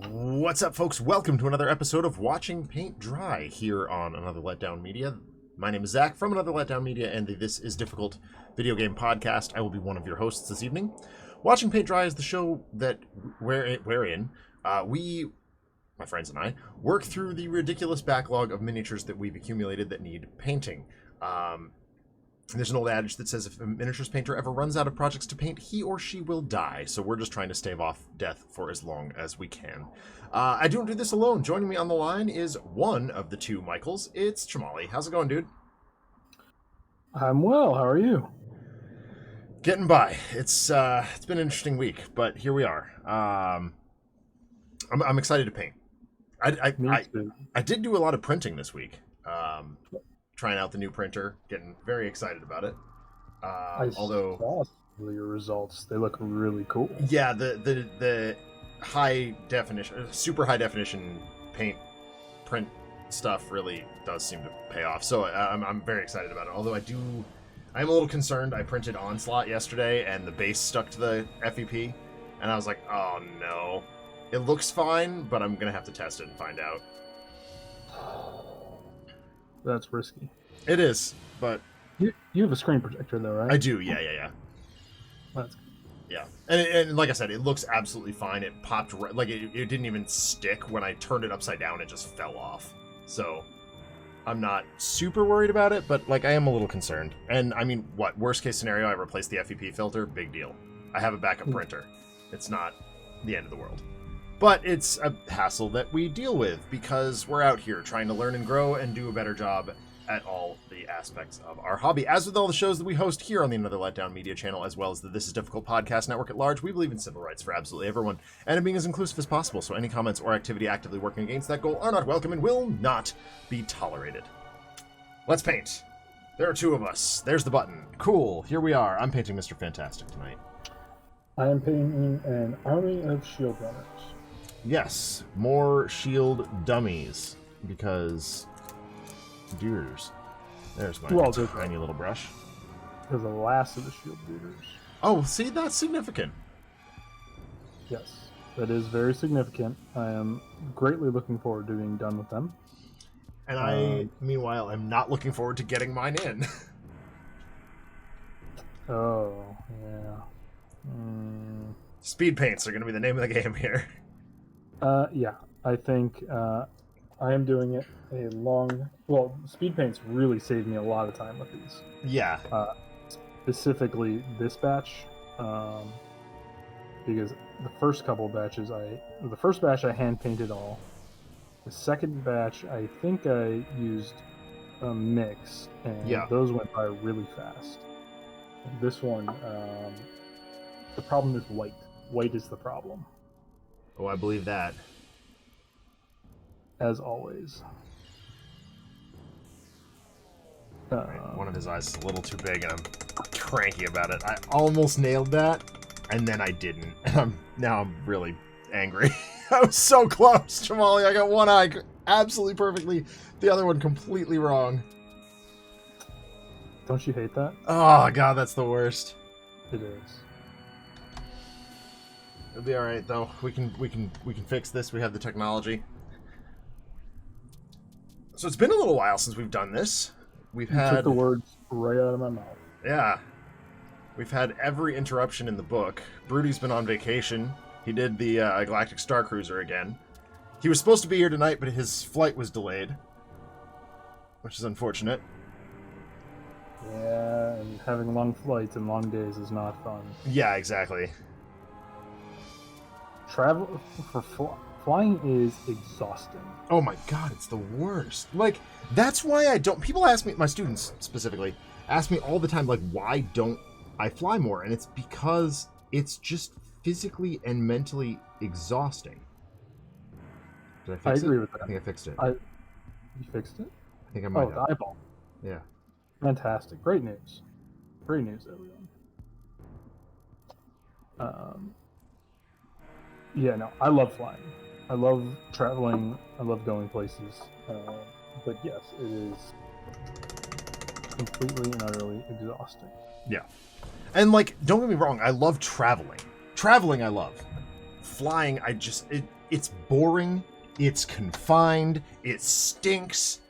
What's up, folks? Welcome to another episode of Watching Paint Dry here on Another Letdown Media. My name is Zach from Another Letdown Media, and This Is Difficult video game podcast. I will be one of your hosts this evening. Watching Paint Dry is the show that wherein we, my friends and I, work through the ridiculous backlog of miniatures that we've accumulated that need painting. There's an old adage that says if a miniatures painter ever runs out of projects to paint, he or she will die. So we're just trying to stave off death for as long as we can. I don't do this alone. Joining me on the line is one of the two Michaels. It's Chamali. How's it going, dude? I'm well. How are you? Getting by. It's been an interesting week, but here we are. I'm excited to paint. I did do a lot of printing this week. Trying out the new printer, getting very excited about it. I saw your results. They look really cool. Yeah, the high definition, super high definition paint print stuff really does seem to pay off. So I'm very excited about it. Although I'm a little concerned. I printed Onslaught yesterday, and the base stuck to the FEP, and I was like, oh no, it looks fine, but I'm gonna have to test it and find out. That's risky. It is, but you have a screen protector though, right? I do. Yeah. That's good. Yeah, and like I said, it looks absolutely fine. It popped like it didn't even stick. When I turned it upside down, it just fell off. So I'm not super worried about it, but like I am a little concerned. And I mean, what worst case scenario? I replace the FEP filter. Big deal. I have a backup printer. It's not the end of the world. But it's a hassle that we deal with because we're out here trying to learn and grow and do a better job at all the aspects of our hobby. As with all the shows that we host here on the Another Letdown Media channel, as well as the This Is Difficult podcast network at large, we believe in civil rights for absolutely everyone and in being as inclusive as possible, so any comments or activity actively working against that goal are not welcome and will not be tolerated. Let's paint. There are two of us. There's the button. Cool. Here we are. I'm painting Mr. Fantastic tonight. I am painting an army of shield runners. Yes, more shield dummies, because deers. There's my tiny little brush. They're the last of the shield beaters. Oh, see, that's significant. Yes, that is very significant. I am greatly looking forward to being done with them. And I, meanwhile, am not looking forward to getting mine in. Oh, yeah. Speed paints are going to be the name of the game here. Yeah, I think I am doing it a long... Well, speed paints really saved me a lot of time with these. Yeah. Specifically this batch, because the first couple batches, the first batch I hand painted all. The second batch, I think I used a mix, and those went by really fast. This one, the problem is white. White is the problem. Oh, I believe that. As always. Right, one of his eyes is a little too big, and I'm cranky about it. I almost nailed that, And then I didn't. Now I'm really angry. I was so close, Jamali. I got one eye absolutely perfectly, the other one completely wrong. Don't you hate that? Oh god, that's the worst. It is. It'll be all right though. We can fix this. We have the technology. So it's been a little while since we've done this. We've had took the words right out of my mouth. Yeah. We've had every interruption in the book. Brody's been on vacation. He did the Galactic Star Cruiser again. He was supposed to be here tonight, but his flight was delayed, which is unfortunate. Yeah, and having long flights and long days is not fun. Yeah, exactly. Travel for flying is exhausting. Oh my god, it's the worst. Like, that's why I don't... People ask me, my students specifically, ask me all the time, like, why don't I fly more? And it's because it's just physically and mentally exhausting. Did I fix it? I agree with that. I think I fixed it. You fixed it? I think I might have. The eyeball. Yeah. Fantastic. Great news. Great news, everyone. Yeah, no, I love flying. I love traveling. I love going places. But yes, it is completely and utterly exhausting. Yeah. And, like, don't get me wrong, I love traveling. Traveling I love. Flying, it's boring, it's confined, it stinks.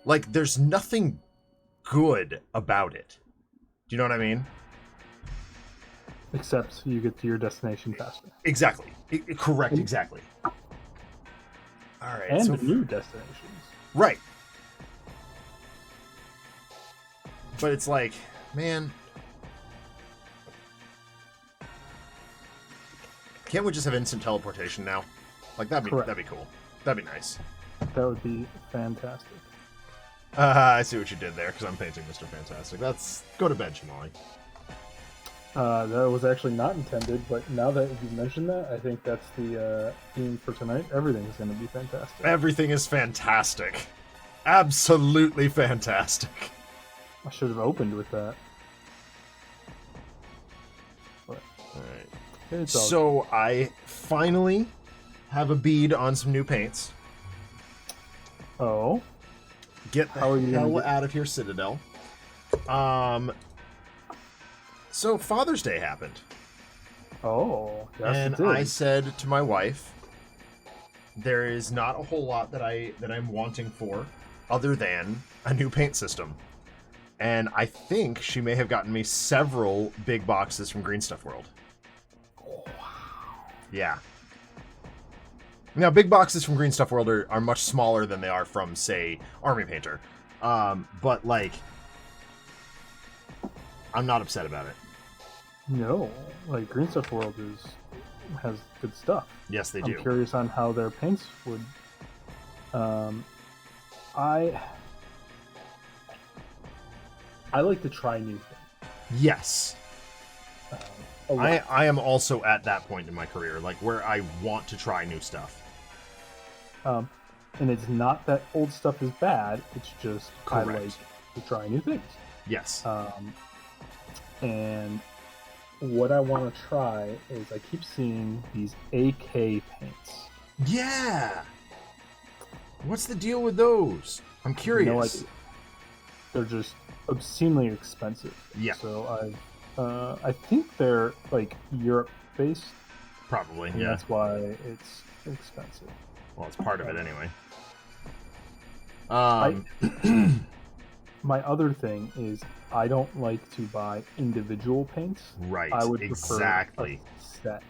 Like, there's nothing good about it. Do you know what I mean? Except you get to your destination faster. Exactly. Correct, exactly. Alright, and new destinations. Right. But it's like, man... Can't we just have instant teleportation now? Like, that'd be cool. That'd be nice. That would be fantastic. I see what you did there, because I'm painting Mr. Fantastic. Go to bed, Shamali. That was actually not intended, but now that you mentioned that, I think that's the theme for tonight. Everything's going to be fantastic. Everything is fantastic. Absolutely fantastic. I should have opened with that. But, alright. So I finally have a bead on some new paints. Oh. Get the hell out of here, Citadel. So Father's Day happened. Oh, yes, and it did. I said to my wife, there is not a whole lot that I'm wanting for other than a new paint system. And I think she may have gotten me several big boxes from Green Stuff World. Yeah. Now, big boxes from Green Stuff World are much smaller than they are from, say, Army Painter. But, like, I'm not upset about it. No. Like, Green Stuff World has good stuff. Yes, they do. I'm curious on how their paints would... I like to try new things. Yes. I am also at that point in my career, like, where I want to try new stuff. And it's not that old stuff is bad, it's just Correct. I like to try new things. Yes. And what I want to try is I keep seeing these AK paints. Yeah! What's the deal with those? I'm curious. No idea. They're just obscenely expensive. Yeah. So I think they're like Europe based. Probably, and yeah. That's why it's expensive. Well, it's part of it anyway. My other thing is I don't like to buy individual paints. Right. I would exactly. prefer a set.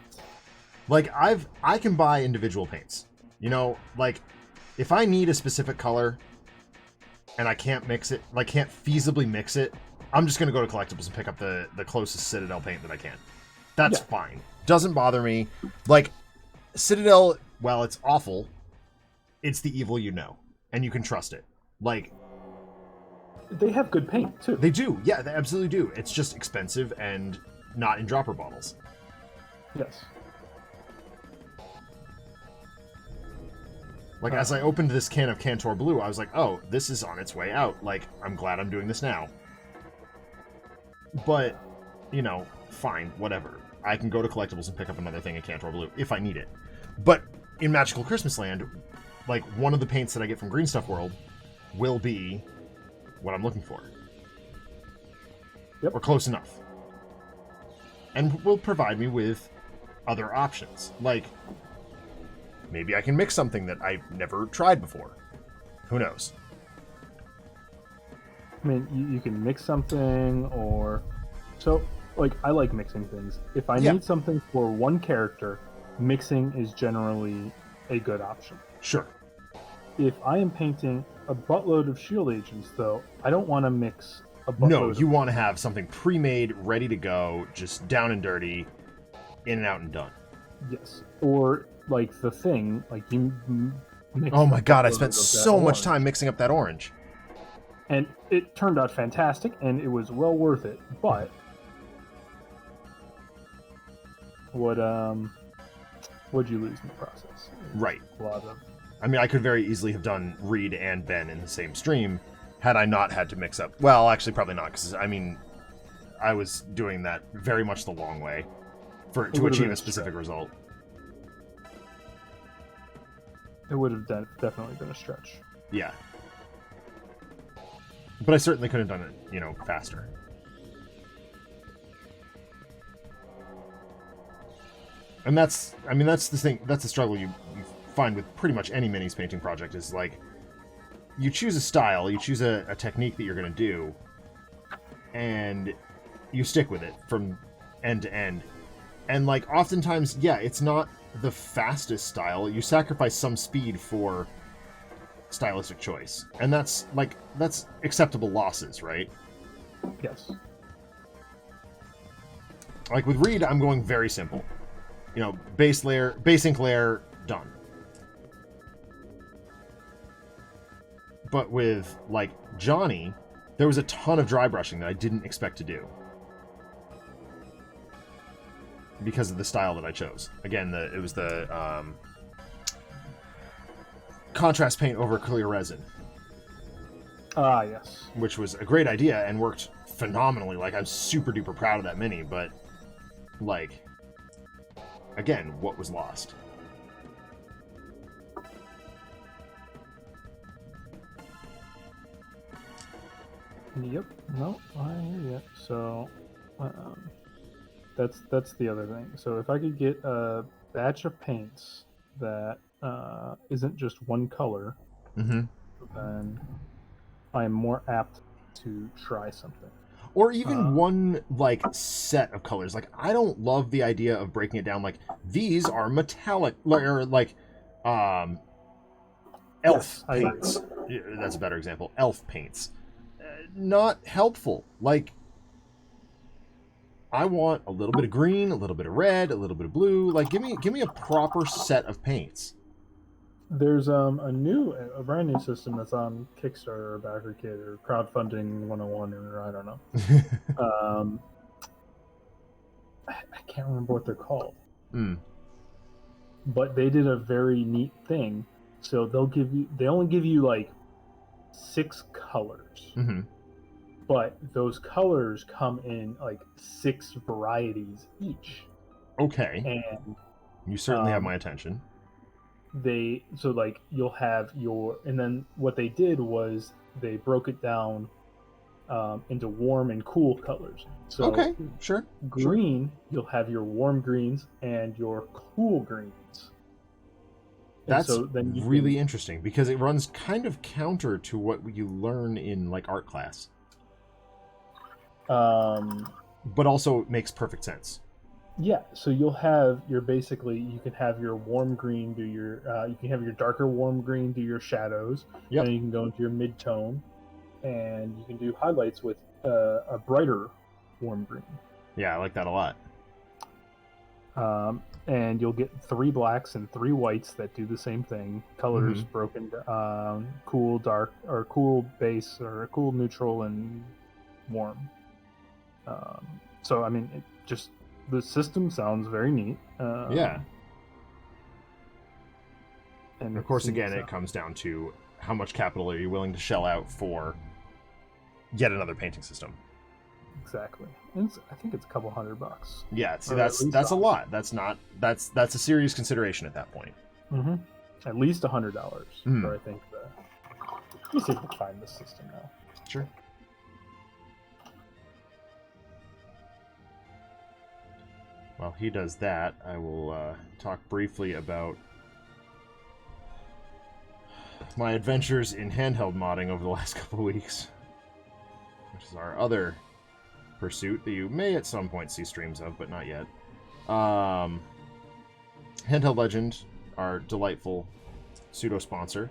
Like I can buy individual paints. You know, like if I need a specific color and I can't mix it, like can't feasibly mix it, I'm just gonna go to collectibles and pick up the closest Citadel paint that I can. That's fine. Doesn't bother me. Like Citadel, while it's awful, it's the evil you know, and you can trust it. Like they have good paint too. They do, yeah, they absolutely do. It's just expensive and not in dropper bottles. Yes. Like, as I opened this can of Cantor Blue, I was like, oh, this is on its way out. Like, I'm glad I'm doing this now. But, you know, fine, whatever. I can go to collectibles and pick up another thing in Cantor Blue if I need it. But in Magical Christmas Land, like, one of the paints that I get from Green Stuff World will be what I'm looking for. Yep. Or close enough. And will provide me with other options. Like, maybe I can mix something that I've never tried before. Who knows? I mean, you can mix something, or... So, like, I like mixing things. If I need something for one character, mixing is generally a good option. Sure. If I am painting a buttload of shield agents, though, I don't want to mix a buttload. No, you want to have something pre-made, ready to go, just down and dirty, in and out and done. Yes. Or, like, the thing, like, you mix... Oh my god, I spent so much time mixing up that orange. And it turned out fantastic, and it was well worth it, but... What'd you lose in the process? Right. A lot of... I mean, I could very easily have done Reed and Ben in the same stream had I not had to mix up. Well, actually, probably not, because, I mean, I was doing that very much the long way to achieve a specific result. It would have definitely been a stretch. Yeah. But I certainly could have done it, you know, faster. And that's the thing, that's the struggle you find with pretty much any minis painting project is, like, you choose a style, you choose a technique that you're going to do, and you stick with it from end to end. And, like, oftentimes, yeah, it's not the fastest style. You sacrifice some speed for stylistic choice. And that's acceptable losses, right? Yes. Like, with Reed, I'm going very simple. You know, base ink layer, done. But with, like, Johnny, there was a ton of dry brushing that I didn't expect to do. Because of the style that I chose. Again, it was the contrast paint over clear resin. Ah, yes. Which was a great idea and worked phenomenally. Like, I'm super duper proud of that mini, but, like, again, what was lost? Yep. No, I hear you. So, that's the other thing. So if I could get a batch of paints that isn't just one color, then I am more apt to try something. Or even one, like, set of colors. Like, I don't love the idea of breaking it down. Like, these are metallic, or, like, elf paints. That's a better example. Elf paints. Not helpful. Like, I want a little bit of green, a little bit of red, a little bit of blue. Like, give me a proper set of paints. There's a brand new system that's on Kickstarter or BackerKit or Crowdfunding 101 or I don't know. I can't remember what they're called. But they did a very neat thing. So they only give you like 6 colors. But those colors come in like 6 varieties each. Okay. And you certainly have my attention. You'll have and then what they did was they broke it down into warm and cool colors. So okay, sure. Green, you'll have your warm greens and your cool greens. That's really interesting because it runs kind of counter to what you learn in, like, art class. But also makes perfect sense. Yeah, so you can have your warm green do you can have your darker warm green do your shadows. Yep. And you can go into your mid-tone, and you can do highlights with a brighter warm green. Yeah, I like that a lot. And you'll get 3 blacks and 3 whites that do the same thing. Colors broken cool, dark, or cool base, or cool neutral, and warm. So, I mean, the system sounds very neat. Yeah. And of course, again, it comes down to how much capital are you willing to shell out for yet another painting system. Exactly. I think it's a couple $100. Yeah, see, that's a lot. That's a serious consideration at that point. Mm-hmm. At least $100 for I think the. Let me see if I can find the system now. Sure. While he does that, I will talk briefly about my adventures in handheld modding over the last couple of weeks, which is our other pursuit that you may at some point see streams of, but not yet. Handheld Legend, our delightful pseudo-sponsor,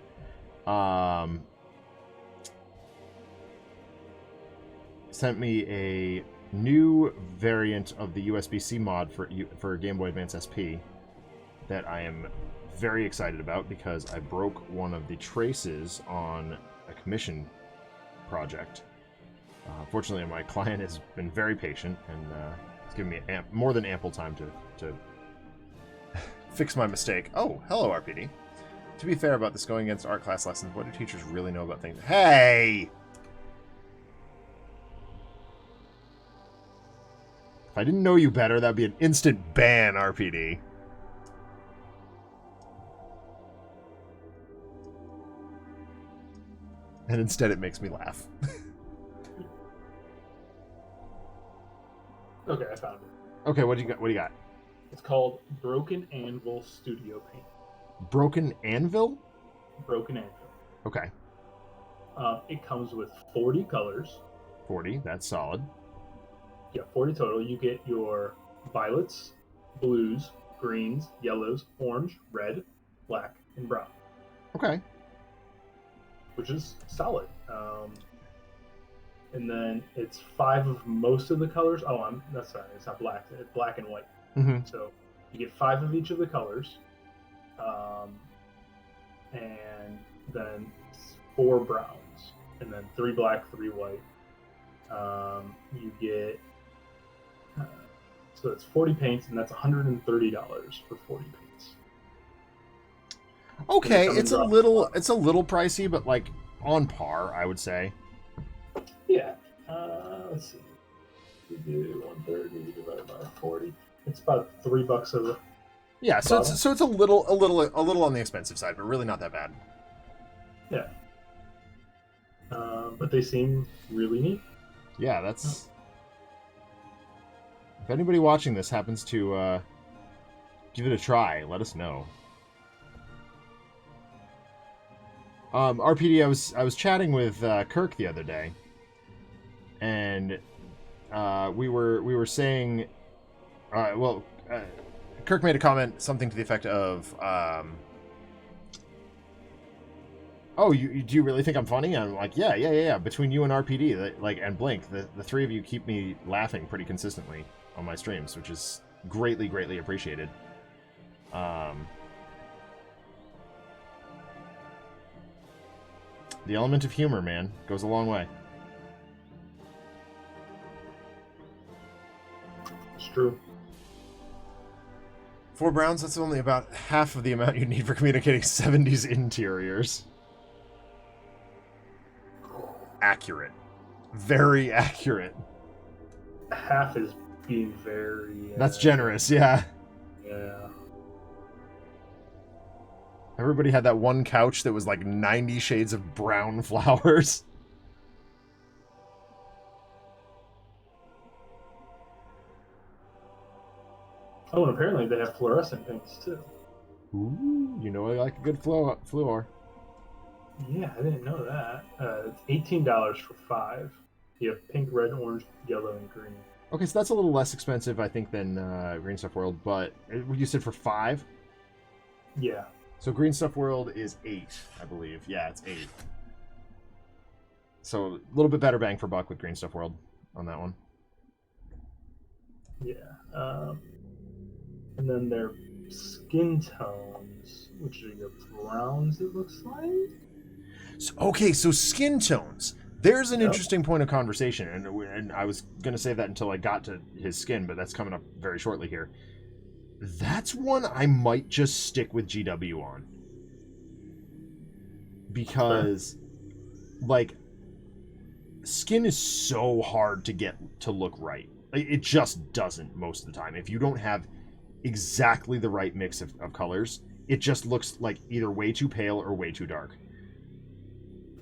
sent me a new variant of the USB-C mod for Game Boy Advance SP that I am very excited about because I broke one of the traces on a commission project. Fortunately, my client has been very patient and it's given me more than ample time to fix my mistake. Oh, hello, RPD. To be fair about this going against art class lessons, what do teachers really know about things? Hey! If I didn't know you better, that'd be an instant ban, RPD. And instead it makes me laugh. Okay, I found it. Okay, what do you got? It's called Broken Anvil Studio Paint. Broken Anvil? Broken Anvil. Okay. It comes with 40 colors. 40, that's solid. Yeah, 40 total. You get your violets, blues, greens, yellows, orange, red, black, and brown. Okay. Which is solid. And then it's 5 of most of the colors. Oh, that's sorry, it's not black. It's black and white. Mm-hmm. So you get 5 of each of the colors, and then 4 browns, and then 3 black, 3 white. You get so it's 40 paints, and that's $130 for 40 paints. Okay, it's a little pricey, but like on par, I would say. Yeah. Let's see. We do 130 divided by 40. It's about $3 a. Yeah, so it's a little on the expensive side, but really not that bad. Yeah. But they seem really neat. Yeah, that's. If anybody watching this happens to give it a try, let us know. RPD, I was chatting with Kirk the other day, and we were saying, Kirk made a comment, something to the effect of, "Oh, do you really think I'm funny?" I'm like, yeah. Between you and RPD, and Blink, the 3 of you keep me laughing pretty consistently on my streams, which is greatly appreciated. The element of humor, man, goes a long way. It's true. 4 browns, that's only about half of the amount you need for communicating 70s interiors. Accurate. Very accurate. Half is being very... That's generous, yeah. Yeah. Everybody had that one couch that was like 90 shades of brown flowers. Oh, and apparently they have fluorescent paints too. Ooh, you know I like a good fluor. Yeah, I didn't know that. It's $18 for 5. You have pink, red, orange, yellow, and green. Okay, so that's a little less expensive, I think, than Green Stuff World, but you said for 5? Yeah. So Green Stuff World is 8, I believe. Yeah, it's 8. So a little bit better bang for buck with Green Stuff World on that one. Yeah. And then their skin tones, which are your browns, it looks like. So skin tones. There's an interesting point of conversation, and I was going to say that until I got to his skin, but that's coming up very shortly here. That's one I might just stick with GW on. Because, skin is so hard to get to look right. It just doesn't most of the time. If you don't have exactly the right mix of colors, it just looks like either way too pale or way too dark.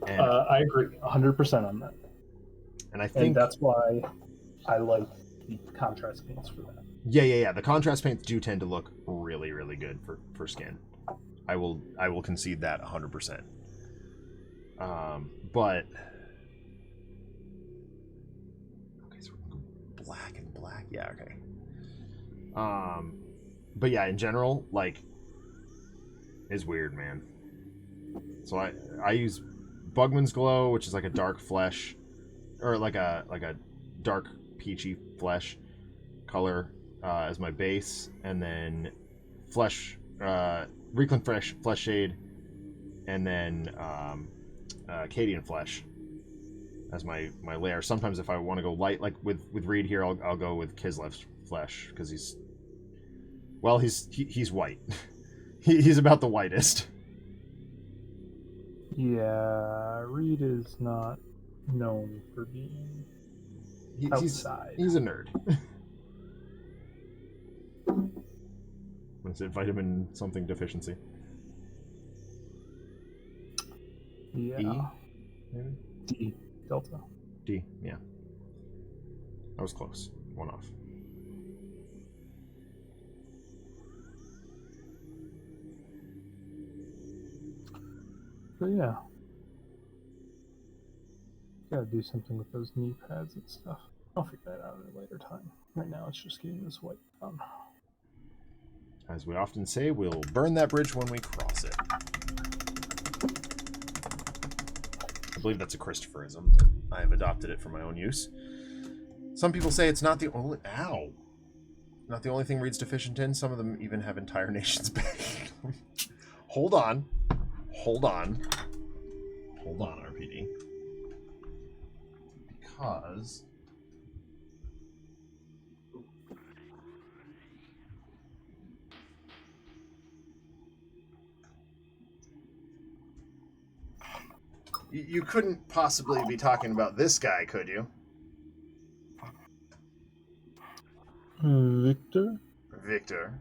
And I agree 100% on that. And I think that's why I like the contrast paints for that. Yeah. The contrast paints do tend to look really, really good for skin. I will concede that 100%. But okay, so we can go black and black. Yeah, okay. But yeah, in general, like, it's weird, man. So I use Bugman's Glow, which is like a dark flesh, or like a dark peachy flesh color as my base, and then Reikland Flesh Shade, and then Cadian Flesh as my layer. Sometimes if I want to go light, like with Reed here, I'll go with Kislev's Flesh because he's white. He's about the whitest. Yeah, Reed is not known for being outside. He's a nerd. What is it? Vitamin something deficiency? Yeah. E? Maybe? D. Delta. D, yeah. That was close. One off. But yeah. Gotta do something with those knee pads and stuff. I'll figure that out at a later time. Right now it's just getting this white done. As we often say, we'll burn that bridge when we cross it. I believe that's a Christopherism, but I have adopted it for my own use. Some people say it's not the only... Ow! Not the only thing Reed's deficient in. Some of them even have entire nations back. Hold on. Hold on, RPD. Because... You couldn't possibly be talking about this guy, could you? Victor? Victor.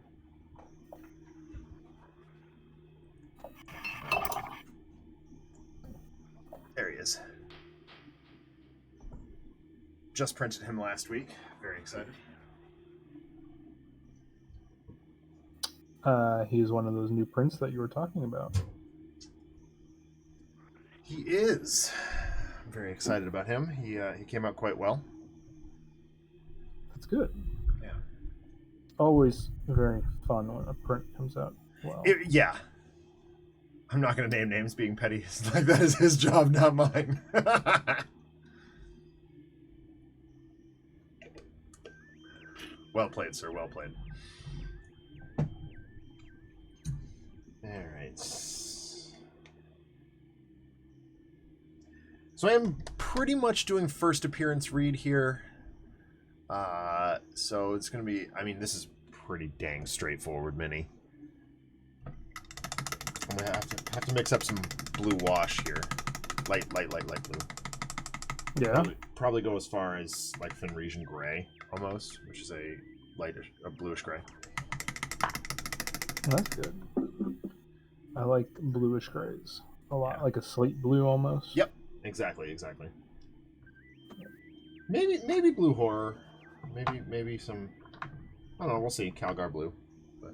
There he is. Just printed him last week. Very excited. He's one of those new prints that you were talking about. He is. I'm very excited about him. He came out quite well. That's good. Yeah. Always very fun when a print comes out well. Yeah. I'm not going to name names, being petty. Like, that is his job, not mine. Well played, sir. Well played. All right. So I am pretty much doing first appearance Reed here. So it's going to be... I mean, this is pretty dang straightforward mini. I'm going to have to mix up some blue wash here. Light blue. Yeah. Probably go as far as, like, Fenrisian Gray, almost, which is a bluish gray. That's good. I like bluish grays a lot, like a slate blue almost. Yep, exactly. Maybe blue horror, maybe some. I don't know. We'll see. Calgar blue, but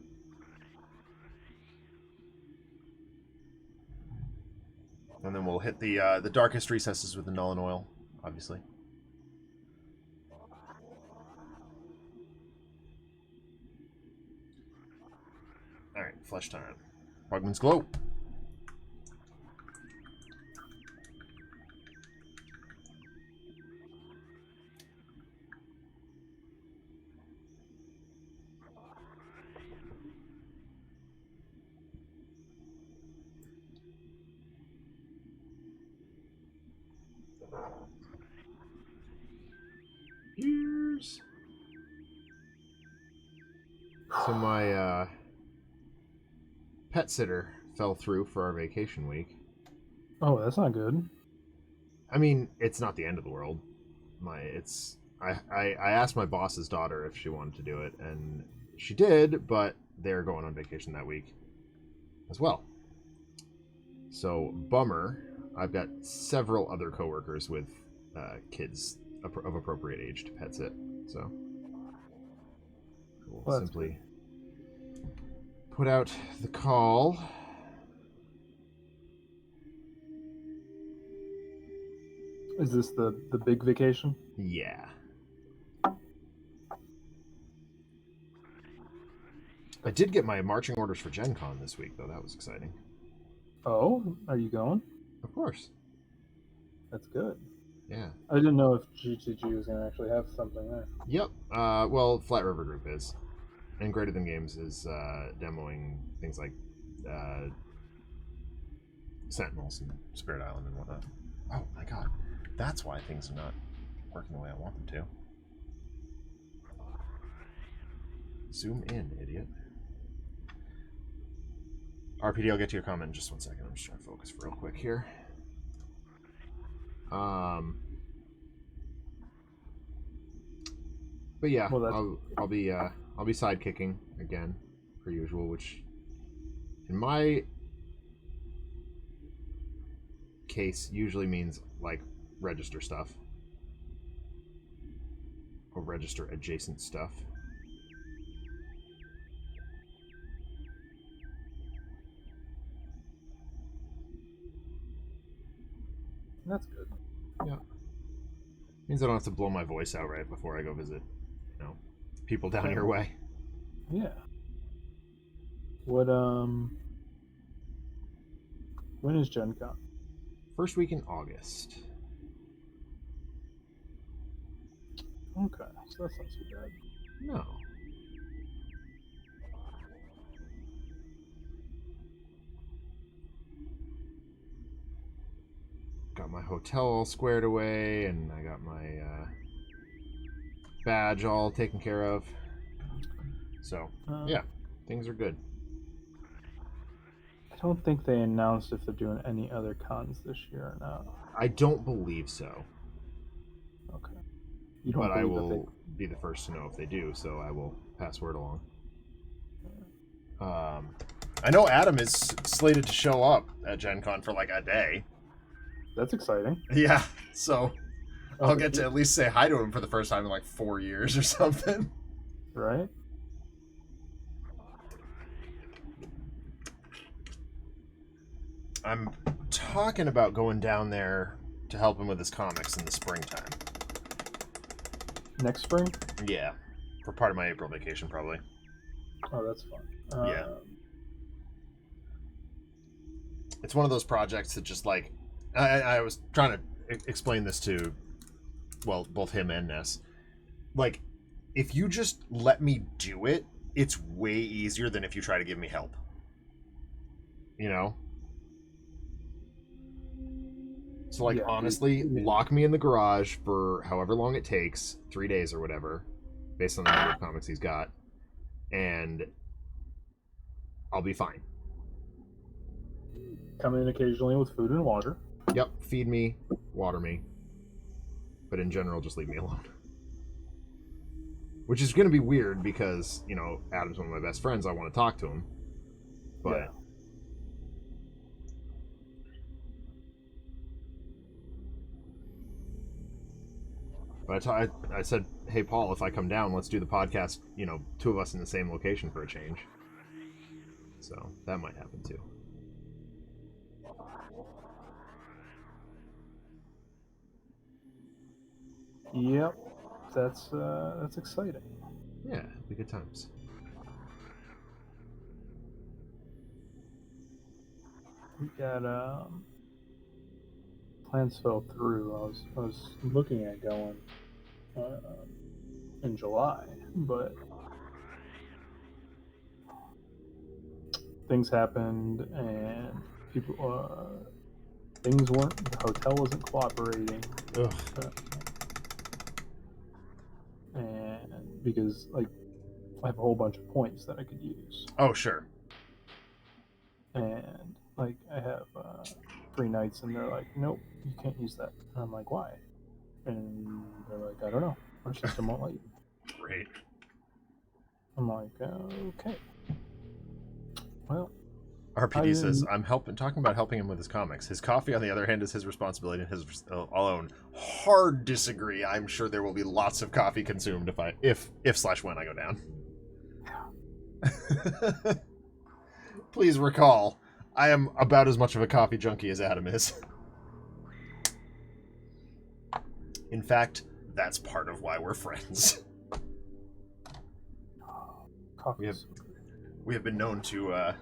and then we'll hit the darkest recesses with the Nuln Oil, obviously. All right, flesh time. Bugman's Glow. Here's... So my pet sitter fell through for our vacation week. Oh, that's not good. I mean, it's not the end of the world. I asked my boss's daughter if she wanted to do it, and she did, but they're going on vacation that week as well. So, bummer. I've got several other coworkers with kids of appropriate age to pet sit. So, we'll simply put out the call. Is this the big vacation? Yeah. I did get my marching orders for Gen Con this week, though. That was exciting. Oh, are you going? Of course. That's good. Yeah. I didn't know if GTG was going to actually have something there. Yep. Well, Flat River Group is. And Greater Than Games is demoing things like Sentinels and Spirit Island and whatnot. Oh, my God. That's why things are not working the way I want them to. Zoom in, idiot. RPD, I'll get to your comment in just 1 second. I'm just trying to focus real quick here. But yeah, well, I'll be sidekicking again, per usual, which in my case usually means like register stuff or register adjacent stuff. That's good. Yeah. Means I don't have to blow my voice out right before I go visit, people down your way. Yeah. What when is Gen Con? First week in August. Okay, so that's not too bad. No. Got my hotel all squared away, and I got my badge all taken care of. So, yeah, things are good. I don't think they announced if they're doing any other cons this year or not. I don't believe so. Okay. But I will be the first to know if they do, so I will pass word along. I know Adam is slated to show up at Gen Con for like a day. That's exciting. Yeah, so I'll get to at least say hi to him for the first time in like 4 years or something. Right? I'm talking about going down there to help him with his comics in the springtime. Next spring? Yeah, for part of my April vacation, probably. Oh, that's fun. Yeah. It's one of those projects that just like... I was trying to explain this to, well, both him and Ness. Like, if you just let me do it, it's way easier than if you try to give me help. You know? So, like, honestly, lock me in the garage for however long it takes, 3 days or whatever, based on the number of comics he's got, and I'll be fine. Come in occasionally with food and water. Yep, feed me, water me, but in general, just leave me alone. Which is going to be weird because, Adam's one of my best friends. I want to talk to him, but... Yeah. But I said, hey, Paul, if I come down, let's do the podcast, 2 of us in the same location for a change. So that might happen too. Yep, that's exciting. Yeah, it'll be good times. We got plans fell through. I was looking at going in July, but things happened and people things weren't. The hotel wasn't cooperating. Ugh. And because I have a whole bunch of points that I could use. Oh, sure. And I have 3 nights, and they're like, nope, you can't use that. And I'm like, why? And they're like, I don't know. Our system won't let you. Great. I'm like, okay. Well, RPD says, I'm talking about helping him with his comics. His coffee, on the other hand, is his responsibility and his own. Hard disagree. I'm sure there will be lots of coffee consumed if/when I go down. Please recall, I am about as much of a coffee junkie as Adam is. In fact, that's part of why we're friends. We have been known to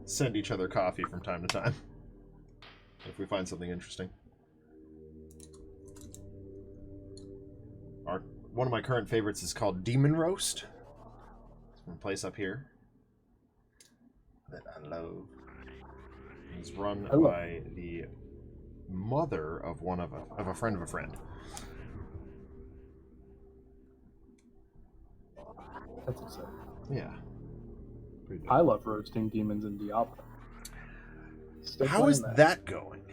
send each other coffee from time to time if we find something interesting. One of my current favorites is called Demon Roast. It's from a place up here that I love. It's run by the mother of a friend of a friend. That's exciting. Yeah. I love roasting demons in Diablo. How is that going?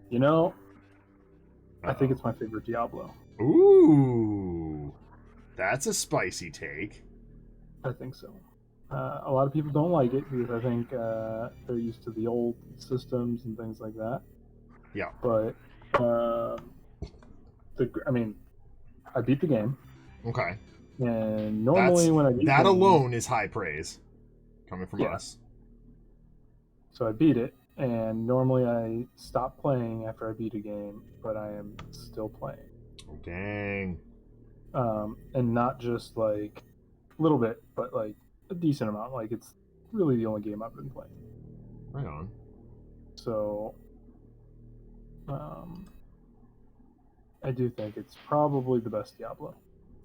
You know, I think it's my favorite Diablo. Ooh, that's a spicy take. I think so. A lot of people don't like it because I think they're used to the old systems and things like that. Yeah. But I beat the game. Okay. And normally when I beat that alone is high praise coming from us. So I beat it, and normally I stop playing after I beat a game, but I am still playing. Oh, dang. And not just like a little bit, but like a decent amount. Like it's really the only game I've been playing. Right on. So I do think it's probably the best Diablo.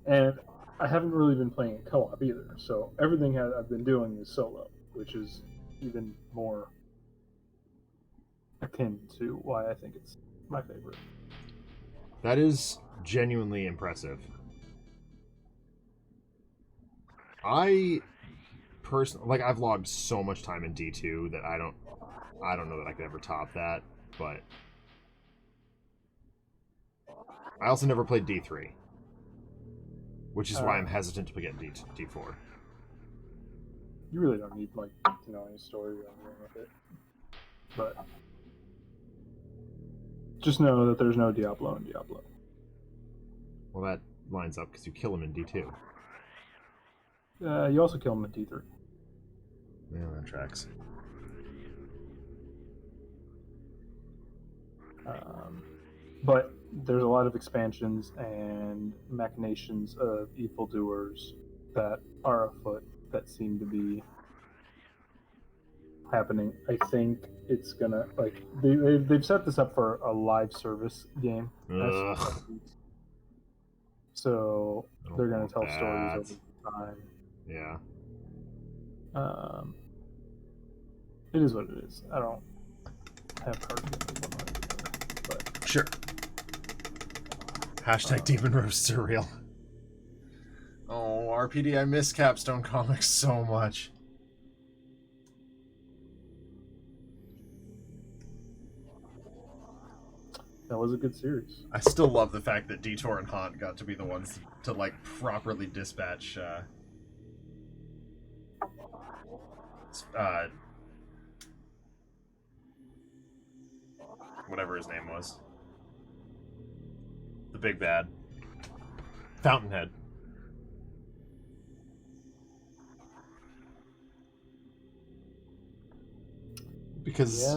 And I haven't really been playing it co-op either, so everything I've been doing is solo, which is even more akin to why I think it's my favorite. That is genuinely impressive. I personally, I've logged so much time in D2 that I don't know that I could ever top that, but I also never played D3. Which is why I'm hesitant to get D4. You really don't need, any story or anything with it. But just know that there's no Diablo in Diablo. Well, that lines up because you kill him in D2. You also kill him in D3. Yeah, that tracks. But there's a lot of expansions and machinations of evildoers that are afoot that seem to be happening. I think it's gonna they've set this up for a live service game. So they're gonna tell stories over time. Yeah. It is what it is. I don't have hard feelings one way or the other, but sure. Hashtag Demon Roast Surreal. Oh, RPD, I miss Capstone Comics so much. That was a good series. I still love the fact that Detour and Haunt got to be the ones to properly dispatch whatever his name was. The big bad. Fountainhead. Because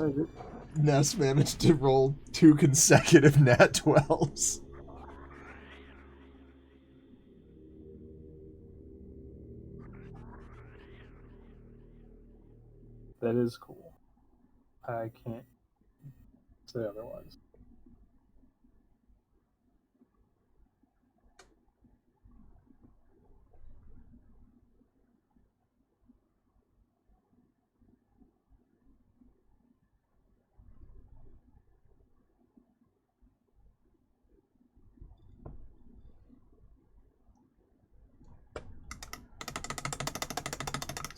Ness managed to roll 2 consecutive nat 12s. That is cool. I can't say otherwise.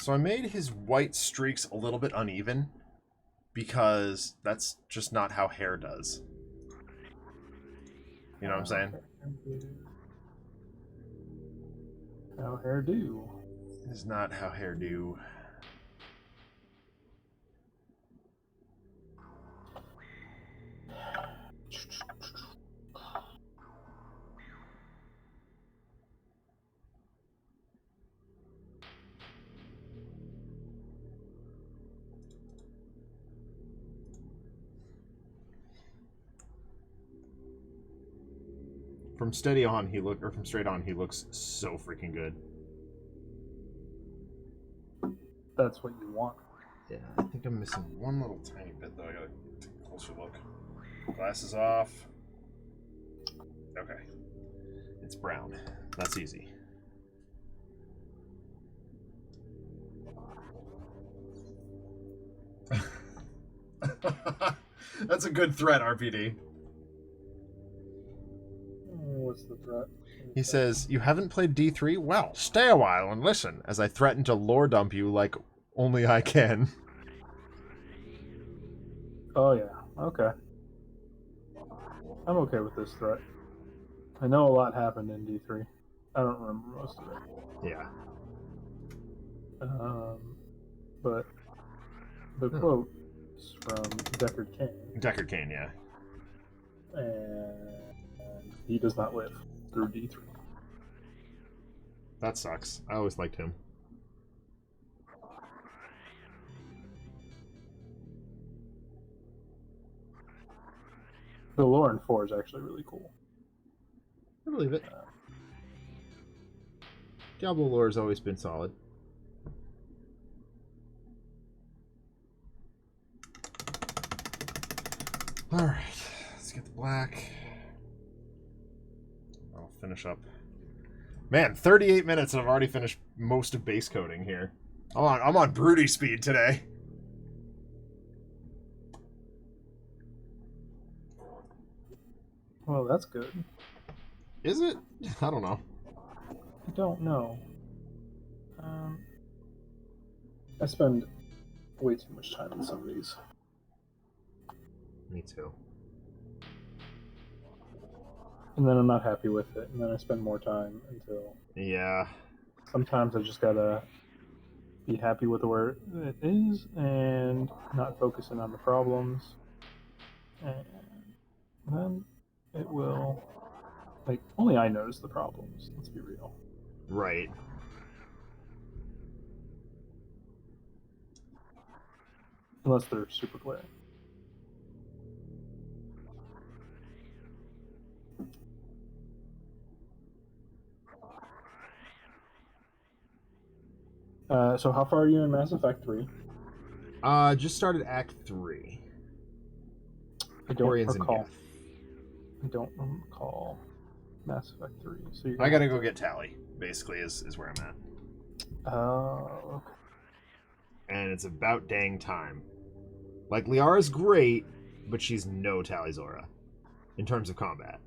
So I made his white streaks a little bit uneven because that's just not how hair does. You know what I'm saying? How hair do. It's not how hair do. From steady on, from straight on, he looks so freaking good. That's what you want. Yeah, I think I'm missing one little tiny bit though. I gotta take a closer look. Glasses off. Okay. It's brown. That's easy. That's a good threat, RPD. What's the threat? He says, "You haven't played D3? Well, stay a while and listen, as I threaten to lore dump you like only I can." Oh, yeah. Okay. I'm okay with this threat. I know a lot happened in D3. I don't remember most of it. Yeah. But the quote is from Deckard Cain. Deckard Cain, yeah. And he does not live through D3. That sucks. I always liked him. The lore in 4 is actually really cool. I believe it. Diablo lore has always been solid. Alright, let's get the black. I'll finish up. Man, 38 minutes and I've already finished most of base coding here. I'm on broody speed today. Well, that's good. Is it? I don't know. I don't know. I spend way too much time on some of these. Me too. And then I'm not happy with it, and then I spend more time until... Yeah. Sometimes I just gotta be happy with where it is and not focusing on the problems. And then it will... Like, only I notice the problems, let's be real. Right. Unless they're super glaring. So how far are you in Mass Effect 3? Just started Act 3. I don't recall. I don't recall Mass Effect 3. So I gotta go get Tally, basically, is where I'm at. Oh, okay. And it's about dang time. Like, Liara's great, but she's no Tali'Zorah in terms of combat.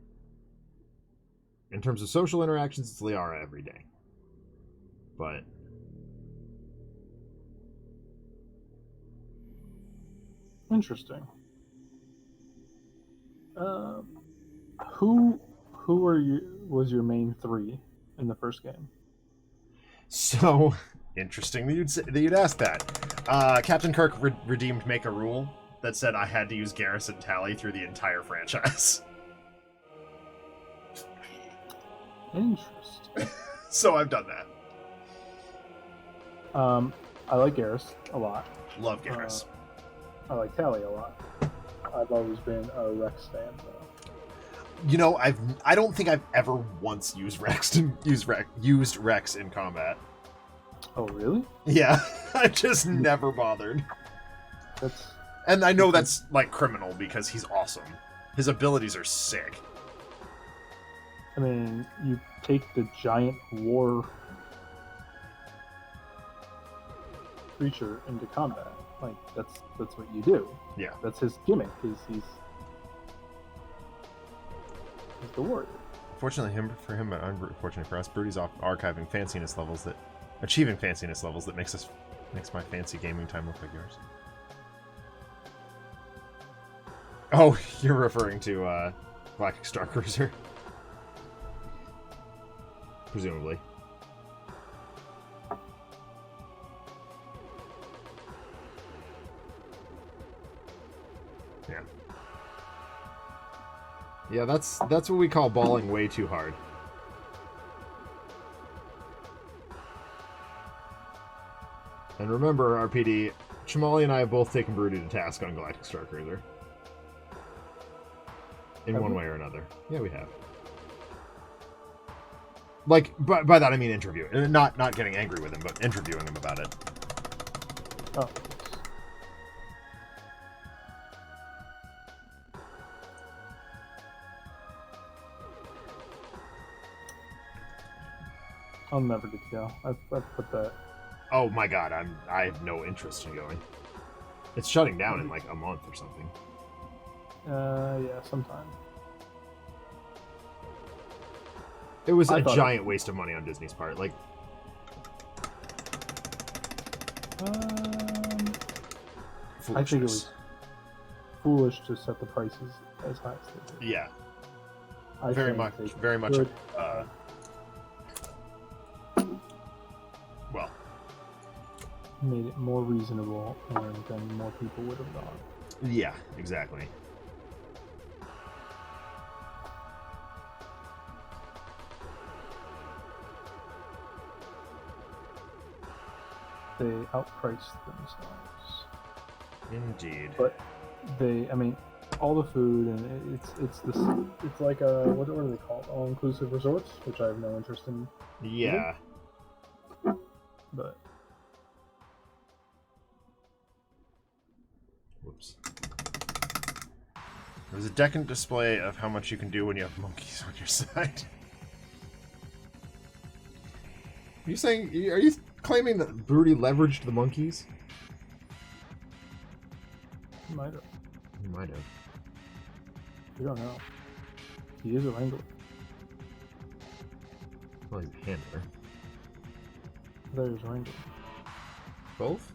In terms of social interactions, it's Liara every day. But... Interesting. Who was your main 3 in the first game? So, interesting that you'd ask that. Captain Kirk redeemed Make a Rule that said I had to use Garrison Tally through the entire franchise. Interesting. So I've done that. I like Garrus a lot. Love Garrus. I like Tally a lot. I've always been a Rex fan, though. You know, I don't think I've ever once used Rex in combat. Oh, really? Yeah, I just never bothered. And I know that's like criminal because he's awesome. His abilities are sick. I mean, you take the giant war creature into combat. Like that's what you do. Yeah. That's his gimmick. He's the warrior. Fortunately for him, but unfortunately for us, Brody's achieving fanciness levels that makes my fancy gaming time look like yours. Oh, you're referring to Galactic Star Cruiser. Presumably. Yeah. Yeah, that's what we call balling way too hard. And remember, RPD, Chamali and I have both taken Broody to task on Galactic Star Cruiser. In one way or another. Yeah, we have. Like, by that I mean interviewing. Not getting angry with him, but interviewing him about it. Oh. I'll never get to go. I've put that. Oh my god, I have no interest in going. It's shutting down in like a month or something. Yeah, sometime. It was a giant waste of money on Disney's part. Like, I think it was foolish to set the prices as high as they did. Yeah. Very much. Well, made it more reasonable, and then more people would have gone. Yeah, exactly. They outpriced themselves. Indeed. But I mean, all the food and it's like a what are they called? All-inclusive resorts, which I have no interest in. Yeah. Either. But. Whoops. There's a decadent display of how much you can do when you have monkeys on your side. Are you claiming that Broody leveraged the monkeys? He might have. He might have. We don't know. He is a wrangler. Well, he's a handler. There's a wrangler. Both?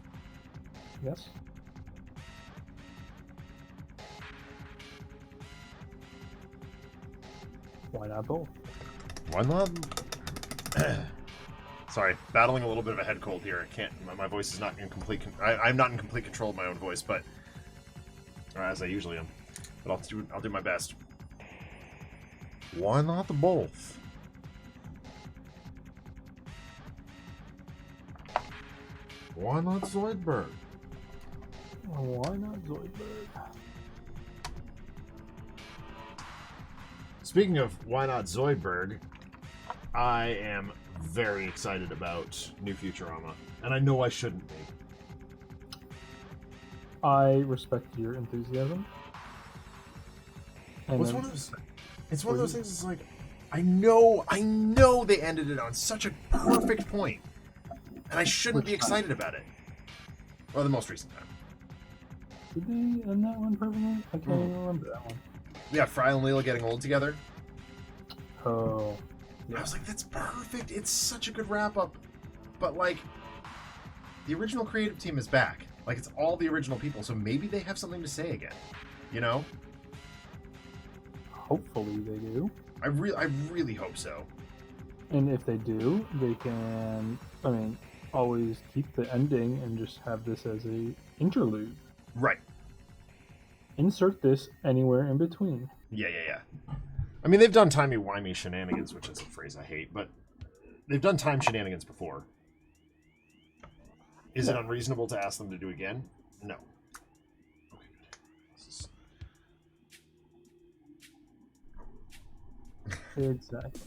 Yes. Why not both? Why not? Sorry, battling a little bit of a head cold here. I can't. My voice is not in complete. I'm not in complete control of my own voice, but or as I usually am. But I'll do my best. Why not the both? Why not Zoidberg? Why not Zoidberg? Speaking of why not Zoidberg, I am very excited about New Futurama, and I know I shouldn't be. I respect your enthusiasm. And it's one of those things. It's like I know they ended it on such a perfect point, and I shouldn't be excited about it. Or the most recent time. Did they end that one perfectly? I can't even remember that one. Yeah, Fry and Leela getting old together. Oh. Yeah. I was like, that's perfect. It's such a good wrap up. But like, the original creative team is back. Like, it's all the original people, so maybe they have something to say again. You know? Hopefully they do. I really hope so. And if they do, they can, always keep the ending and just have this as a interlude. Right. Insert this anywhere in between. Yeah. I mean, they've done timey-wimey shenanigans, which is a phrase I hate, but they've done time shenanigans before. Is it unreasonable to ask them to do again? No. Okay, good. Exactly.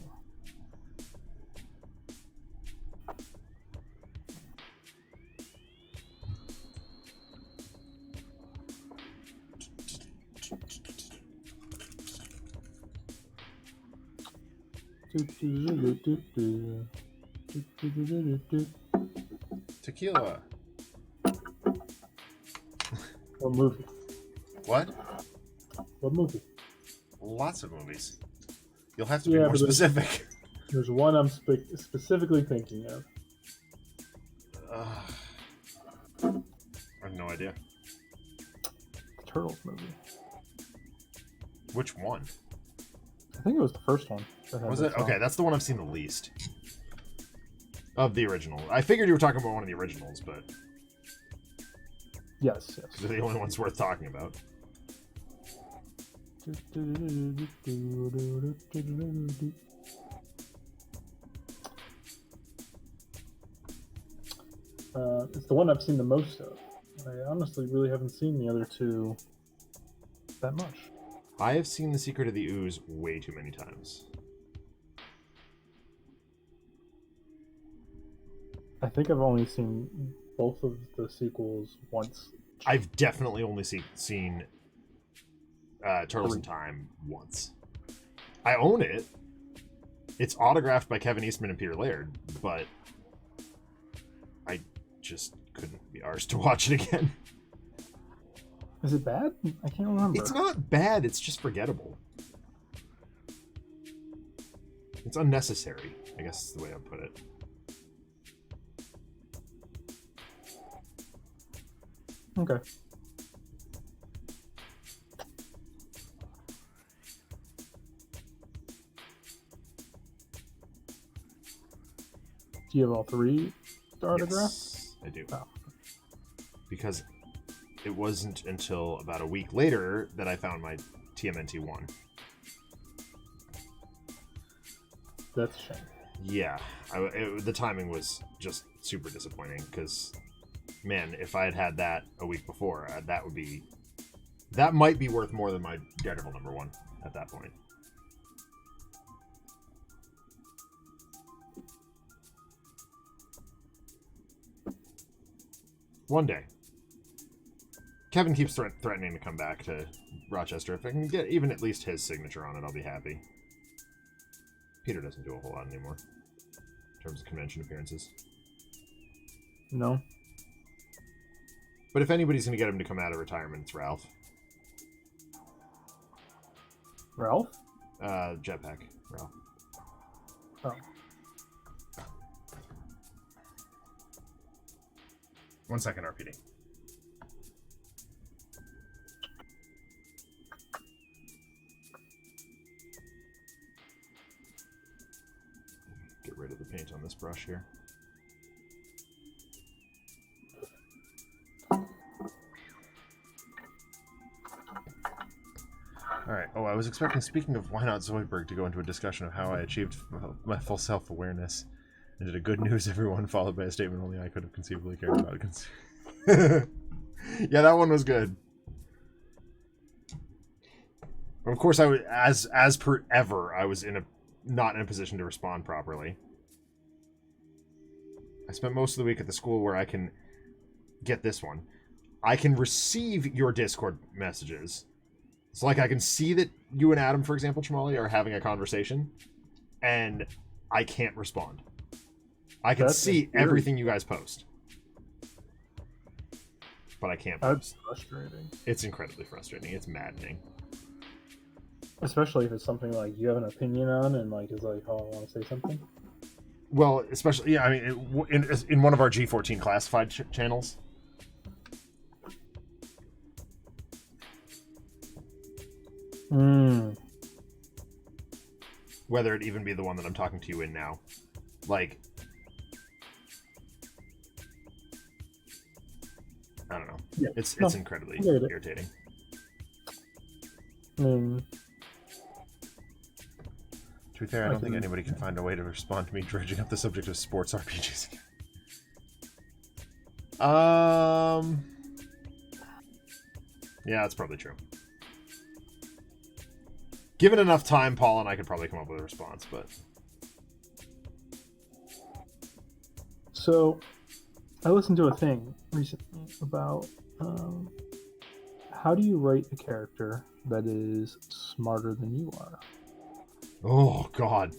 Tequila. What movie? What? What movie? Lots of movies. You'll have to be more specific. There's one I'm specifically thinking of. I have no idea. The Turtles movie. Which one? I think it was the first one. Was it? Okay, that's the one I've seen the least of the original. I figured you were talking about one of the originals, but yes. They're the only ones worth talking about. It's the one I've seen the most of. I honestly really haven't seen the other two that much. I have seen The Secret of the Ooze way too many times. I think I've only seen both of the sequels once. I've definitely only seen Turtles in Time once. I own it. It's autographed by Kevin Eastman and Peter Laird, but I just couldn't be arsed to watch it again. Is it bad? I can't remember. It's not bad, it's just forgettable. It's unnecessary, I guess is the way I'd put it. Okay. Do you have all three autographs? Yes, I do. Oh. Because it wasn't until about a week later that I found my TMNT 1. That's a shame. Yeah, the timing was just super disappointing because, man, if I had had that a week before, that might be worth more than my Daredevil #1 at that point. One day. Kevin keeps threatening to come back to Rochester. If I can get even at least his signature on it, I'll be happy. Peter doesn't do a whole lot anymore in terms of convention appearances. No. But if anybody's going to get him to come out of retirement, it's Ralph. Ralph? Jetpack. Ralph. Oh. 1 second, RPD. Get rid of the paint on this brush here. Alright, I was expecting, speaking of Why Not Zoidberg, to go into a discussion of how I achieved my full self-awareness and did a good news everyone, followed by a statement only I could have conceivably cared about. Yeah, that one was good. Of course, I was, as per ever, I was not in a position to respond properly. I spent most of the week at the school where I can get this one. I can receive your Discord messages. So, like, I can see that you and Adam, for example, Chamali, are having a conversation, and I can't respond. I can see everything you guys post, but I can't post. That's frustrating. It's incredibly frustrating. It's maddening. Especially if it's something like you have an opinion on and like is like, oh, I want to say something. Well, especially, yeah, I mean, in one of our G14 classified channels. Whether it even be the one that I'm talking to you in now. Like, I don't know. Yeah. It's incredibly irritating. To be fair, I don't think anybody can find a way to respond to me dredging up the subject of sports RPGs. Yeah, that's probably true. Given enough time, Paul and I could probably come up with a response, but... So, I listened to a thing recently about how do you write a character that is smarter than you are? Oh, God.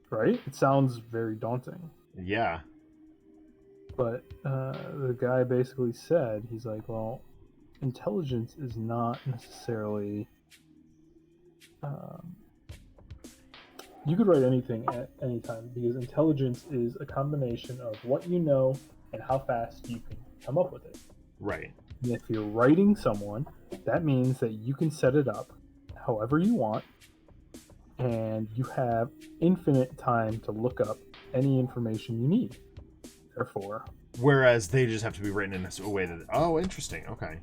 Right? It sounds very daunting. Yeah. But the guy basically said, he's like, well, intelligence is not necessarily... you could write anything at any time because intelligence is a combination of what you know and how fast you can come up with it. Right. And if you're writing someone, that means that you can set it up however you want, and you have infinite time to look up any information you need. Therefore, whereas they just have to be written in a way that, oh, interesting, okay.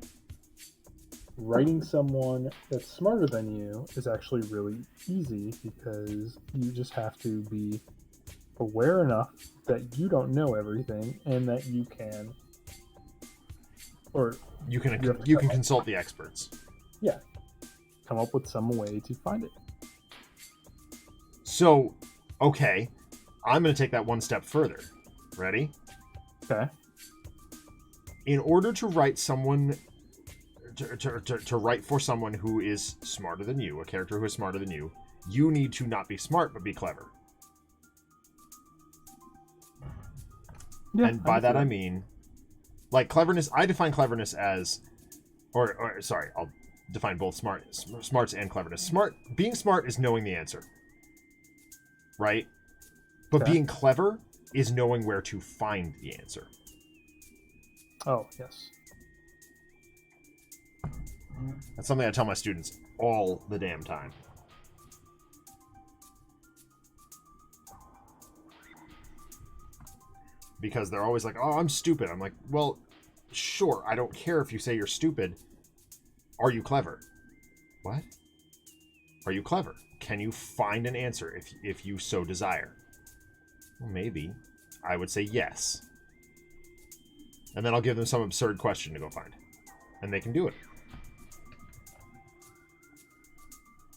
Writing someone that's smarter than you is actually really easy because you just have to be aware enough that you don't know everything and that you can, or you can consult the experts. Yeah, come up with some way to find it. So, okay, I'm going to take that one step further. Ready? Okay. In order to write someone, to write for someone who is smarter than you, a character who is smarter than you need to not be smart but be clever. Yeah, and by that I mean, like, cleverness. I define cleverness as, or sorry, I'll define both smarts and cleverness. Being smart is knowing the answer, right? But being clever is knowing where to find the answer. Oh, yes. That's something I tell my students all the damn time. Because they're always like, oh, I'm stupid. I'm like, well, sure, I don't care if you say you're stupid. Are you clever? What? Are you clever? Can you find an answer if you so desire? Well, maybe. I would say yes. And then I'll give them some absurd question to go find. And they can do it.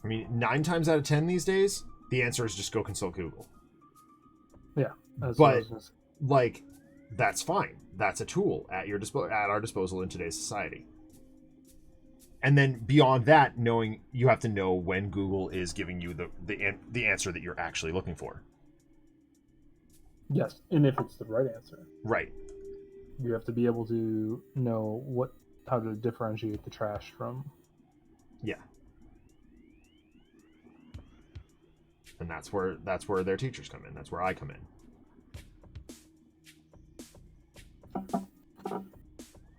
I mean, 9 times out of 10 these days, the answer is just go consult Google. Yeah. But, like, that's fine. That's a tool at our disposal in today's society. And then beyond that, knowing you have to know when Google is giving you the answer that you're actually looking for. Yes, and if it's the right answer. Right. You have to be able to know how to differentiate the trash from. Yeah. And that's where their teachers come in. That's where I come in.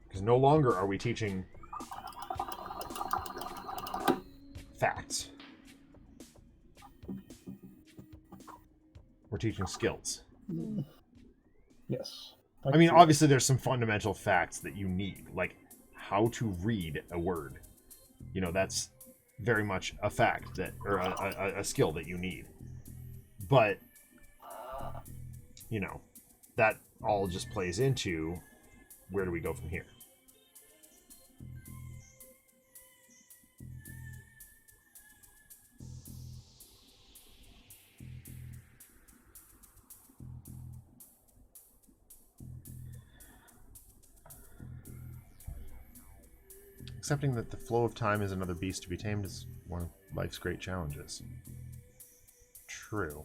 Because no longer are we teaching facts. We're teaching skills. Yes. I mean, obviously there's some fundamental facts that you need, like how to read a word. You know, that's very much a fact or a skill that you need. But, you know, that all just plays into where do we go from here? Accepting that the flow of time is another beast to be tamed is one of life's great challenges. True.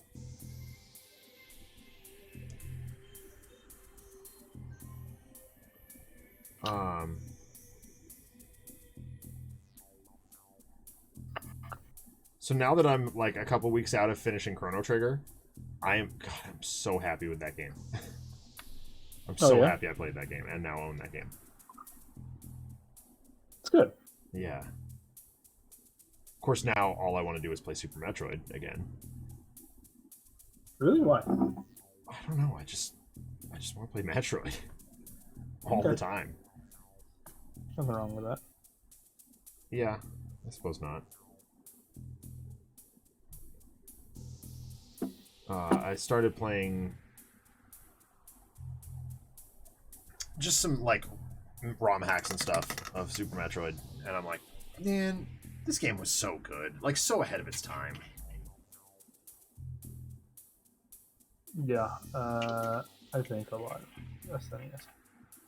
So now that I'm like a couple weeks out of finishing Chrono Trigger, I'm so happy with that game. I'm so happy I played that game and now own that game. It's good. Yeah. Of course, now all I want to do is play Super Metroid again. Really? Why? I don't know. I just want to play Metroid all the time. Nothing wrong with that. Yeah, I suppose not. I started playing just some like ROM hacks and stuff of Super Metroid, and I'm like, man, this game was so good, like so ahead of its time. Yeah, I think a lot of SNES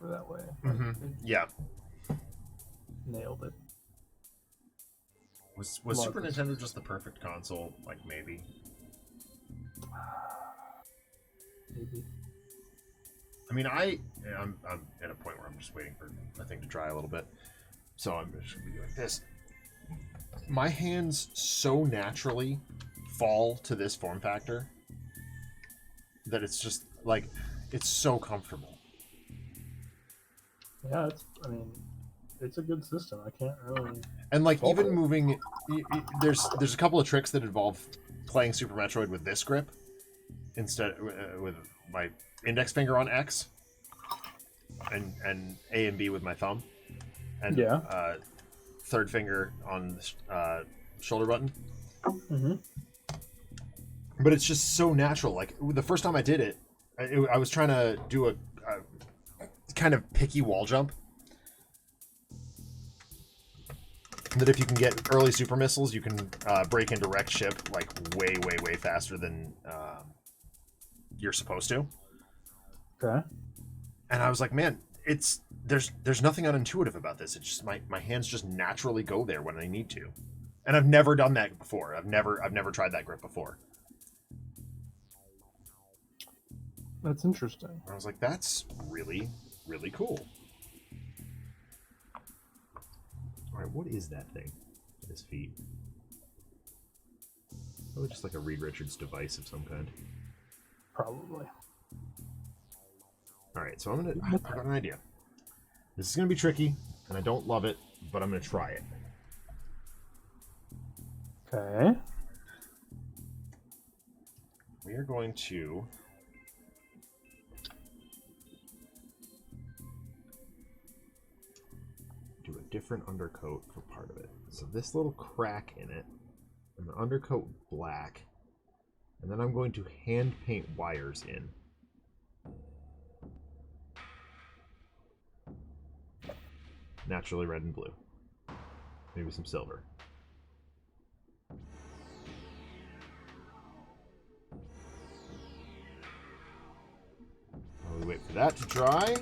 were that way. Mm-hmm. Yeah, nailed it. Was Super Nintendo just the perfect console? Like maybe. Maybe. I mean, I'm at a point where I'm just waiting for the thing to dry a little bit, so I'm just gonna be doing this. My hands so naturally fall to this form factor that it's just like it's so comfortable. Yeah, it's a good system. I can't really. And like even moving, there's a couple of tricks that involve playing Super Metroid with this grip instead with my index finger on X and A and B with my thumb, and third finger on the shoulder button. Mm-hmm. But it's just so natural. Like the first time I did it, I was trying to do a kind of picky wall jump. That if you can get early super missiles, you can break into wrecked ship like way, way, way faster than you're supposed to. Okay. And I was like, man, there's nothing unintuitive about this. It's just my hands just naturally go there when I need to. And I've never done that before. I've never tried that grip before. That's interesting. I was like, that's really, really cool. All right, what is that thing at his feet? Probably just like a Reed Richards device of some kind. Probably. All right, so I've got an idea. This is gonna be tricky, and I don't love it, but I'm gonna try it. Okay. We are going to do a different undercoat for part of it. So this little crack in it, and the undercoat black, and then I'm going to hand paint wires in. Naturally red and blue. Maybe some silver. While we wait for that to dry,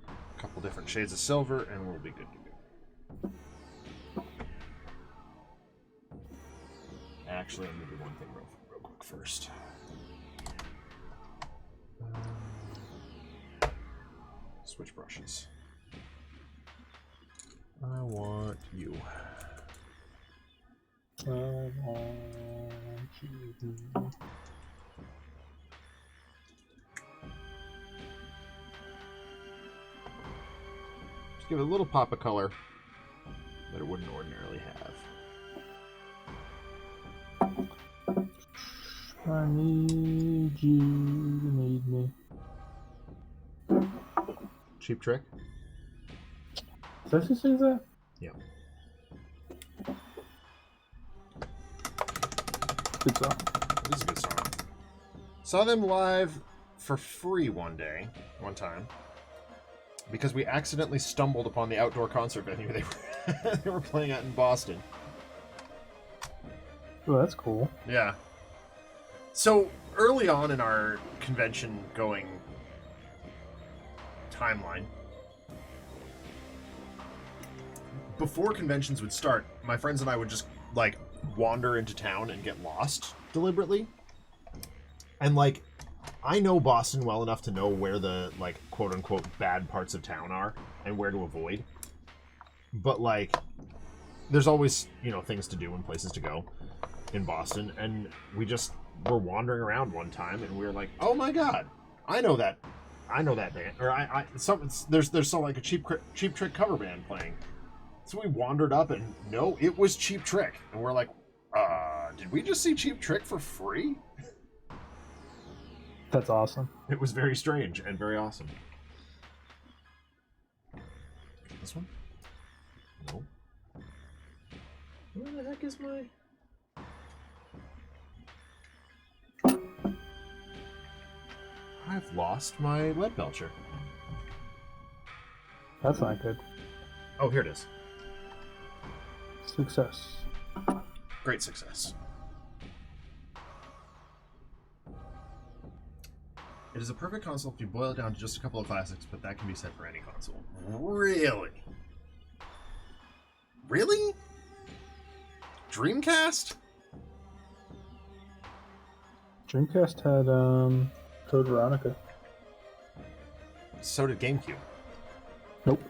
a couple different shades of silver, and we'll be good to go. Actually, I'm going to do one thing real quick first. Switch brushes. I want you. I want you. Just give it a little pop of color that it wouldn't ordinarily have. I need you to need me. Cheap Trick? Did I just say that? Yeah. Good song. It is a good song. Saw them live for free one time, because we accidentally stumbled upon the outdoor concert venue they were playing at in Boston. Oh, that's cool. Yeah. So early on in our convention going timeline, before conventions would start, my friends and I would just like wander into town and get lost deliberately. And like, I know Boston well enough to know where the like quote unquote bad parts of town are and where to avoid. But like, there's always, you know, things to do and places to go in Boston. And we just were wandering around one time and we were like, oh my God, I know that band. Or there's some like a Cheap Trick cover band playing. So we wandered up and no, it was Cheap Trick. And we're like, did we just see Cheap Trick for free? That's awesome. It was very strange and very awesome. This one? No. Where the heck is my... I've lost my lead belcher. That's not good. Oh, here it is. Success. Great success. It is a perfect console if you boil it down to just a couple of classics, but that can be said for any console. Really? Really? Dreamcast? Dreamcast had Code Veronica. So did GameCube. Nope.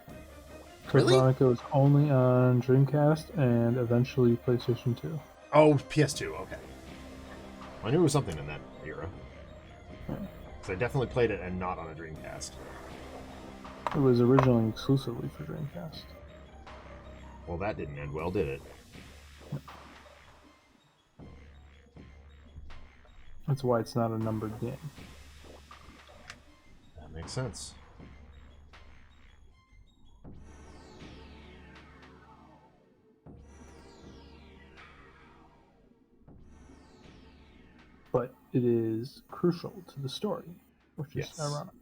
Code Really? Veronica was only on Dreamcast and eventually PlayStation 2. Oh, PS2, okay. I knew it was something in that era. Yeah. So I definitely played it and not on a Dreamcast. It was originally exclusively for Dreamcast. Well, that didn't end well, did it? That's why it's not a numbered game. That makes sense. But it is crucial to the story, which is ironic.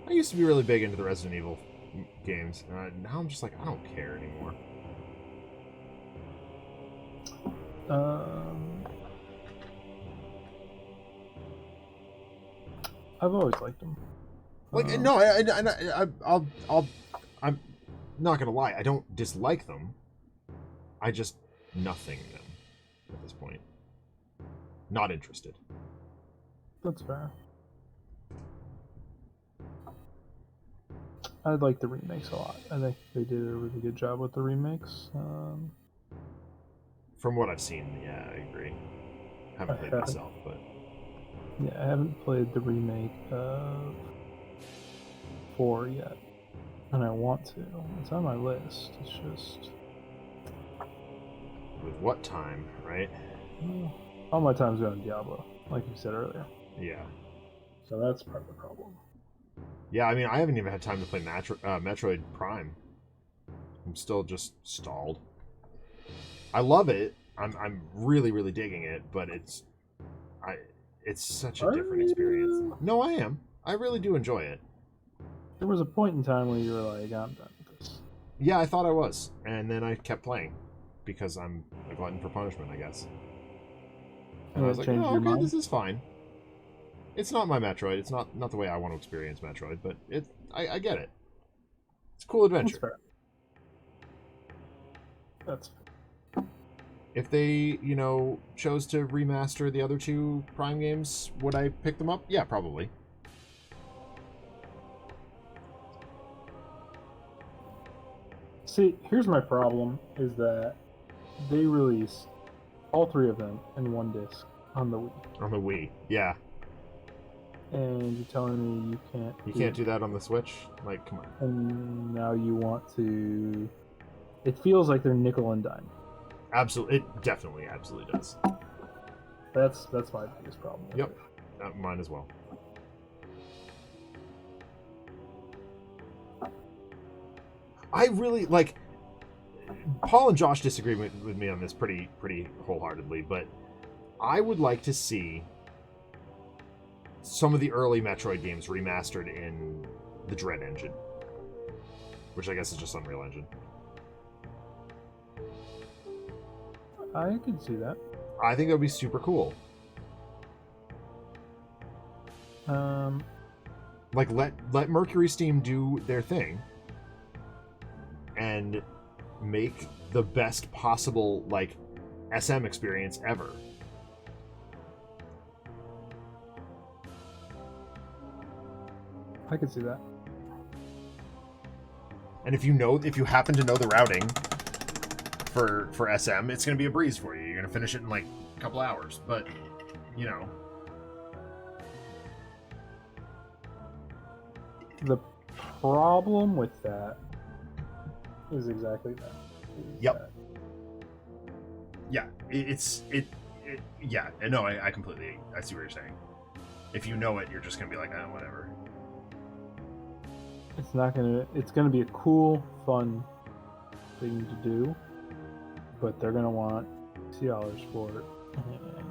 I used to be really big into the Resident Evil games. Now I'm just like, I don't care anymore. I've always liked them. Like, no, I'm not gonna lie. I don't dislike them. I just nothing them at this point. Not interested. That's fair. I like the remakes a lot. I think they did a really good job with the remakes. From what I've seen, yeah, I agree. Haven't played it myself, but yeah, I haven't played the remake of 4 yet, and I want to. It's on my list. It's just with what time, right? All my time's going to Diablo, like you said earlier. Yeah. So that's part of the problem. Yeah, I mean, I haven't even had time to play Metroid Prime. I'm still just stalled. I love it. I'm really, really digging it, but it's such a different experience. No, I am. I really do enjoy it. There was a point in time where you were like, I'm done with this. Yeah, I thought I was, and then I kept playing because I'm a glutton for punishment, I guess. And I was like, oh, okay, this is fine. It's not my Metroid. It's not the way I want to experience Metroid, but I get it. It's a cool adventure. That's fair. That's fair. If they, chose to remaster the other 2 Prime games, would I pick them up? Yeah, probably. See, here's my problem, is that they release all 3 of them in one disc on the Wii. On the Wii, yeah. And you're telling me you can't... You can't do that on the Switch? Like, come on. And now you want to... It feels like they're nickel and dime. Absolutely, it definitely absolutely does. That's my biggest problem. Yep, mine as well. I really like. Paul and Josh disagree with me on this pretty wholeheartedly, but I would like to see some of the early Metroid games remastered in the Dread engine, which I guess is just Unreal Engine. I could see that. I think that would be super cool. Like let Mercury Steam do their thing and make the best possible like SM experience ever. I could see that. And if you happen to know the routing for SM, it's going to be a breeze for you. You're going to finish it in like a couple hours, but the problem with that is exactly that. Yep. Yeah, yeah, no, I completely, I see what you're saying. If you know it, you're just going to be like, whatever. It's gonna be a cool, fun thing to do, but they're gonna want $60 for it. And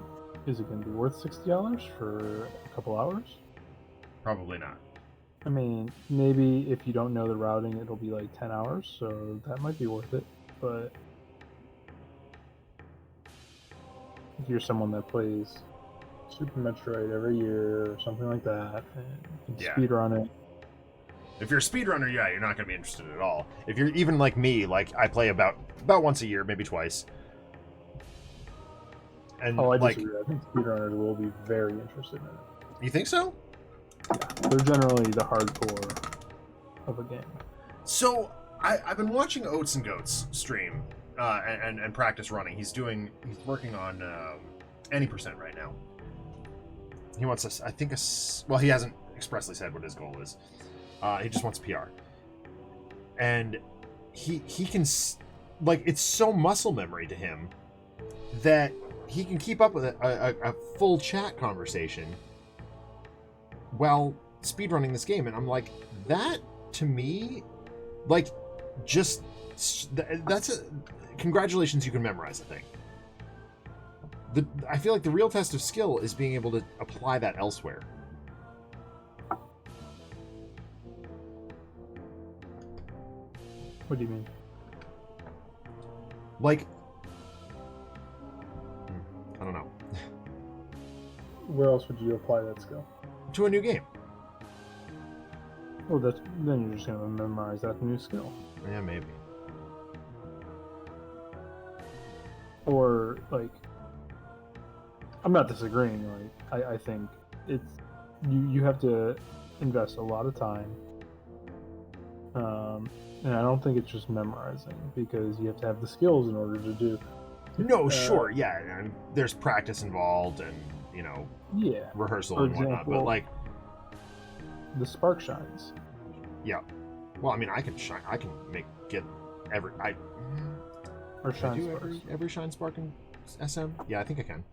is it gonna be worth $60 for a couple hours? Probably not. I mean, maybe if you don't know the routing, it'll be like 10 hours, so that might be worth it. But if you're someone that plays Super Metroid every year or something like that, and can speedrun it. If you're a speedrunner, yeah, you're not going to be interested at all. If you're even like me, like I play about once a year, maybe twice. And I disagree. I think speedrunners will be very interested in it. You think so? they're generally the hardcore of a game. So I've been watching Oats and Goats stream and practice running. He's working on any percent right now. He wants us, I think, he hasn't expressly said what his goal is. He just wants PR, and he can like, it's so muscle memory to him that he can keep up with a full chat conversation while speedrunning this game. And I'm like, that to me, like, just congratulations, you can memorize a thing. I feel like the real test of skill is being able to apply that elsewhere. What do you mean? Like, I don't know. Where else would you apply that skill? To a new game. Well, then you're just going to memorize that new skill. Yeah, maybe. Or, like, I'm not disagreeing. Like, I think it's you have to invest a lot of time. And I don't think it's just memorizing, because you have to have the skills in order to do. No, sure, yeah, and there's practice involved, and rehearsal and whatnot. But like, the spark shines. Yeah. Well, I mean, I can get every or shine spark. Every shine spark in SM. Yeah, I think I can.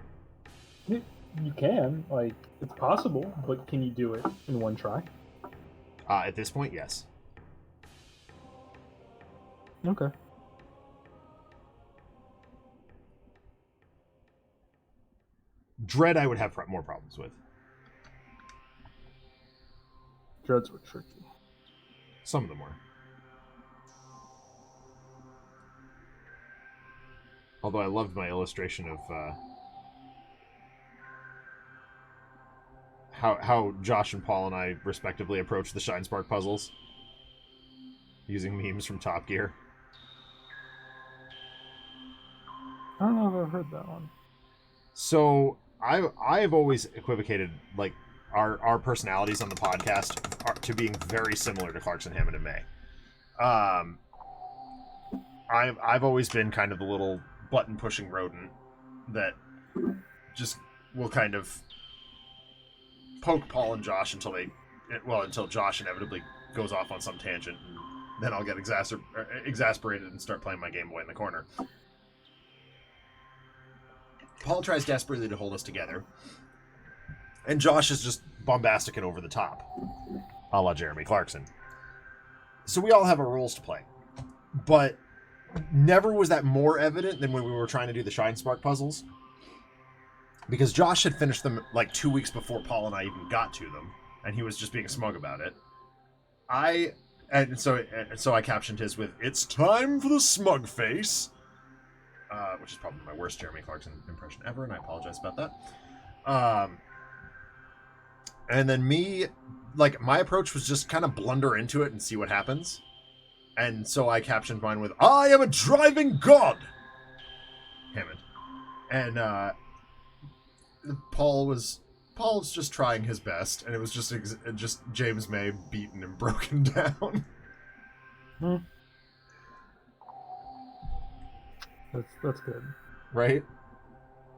You can, like, it's possible, but can you do it in one try? At this point, yes. Okay. Dread, I would have more problems with. Dreads were tricky. Some of them were. Although I loved my illustration of how Josh and Paul and I respectively approached the Shine Spark puzzles using memes from Top Gear. I don't know if I've heard that one. So I've always equivocated, like, our personalities on the podcast to being very similar to Clarkson, Hammond, and May. I've always been kind of the little button pushing rodent that just will kind of poke Paul and Josh until Josh inevitably goes off on some tangent, and then I'll get exasperated and start playing my Game Boy in the corner. Paul tries desperately to hold us together, and Josh is just bombastic and over the top, a la Jeremy Clarkson. So we all have our roles to play, but never was that more evident than when we were trying to do the Shine Spark puzzles, because Josh had finished them like 2 weeks before Paul and I even got to them, and he was just being smug about it. So I captioned his with, "It's time for the smug face," which is probably my worst Jeremy Clarkson impression ever, and I apologize about that. And then me, like, my approach was just kind of blunder into it and see what happens. And so I captioned mine with, "I am a driving god!" Hammond. And Paul's just trying his best, and it was just James May beaten and broken down. That's good. Right?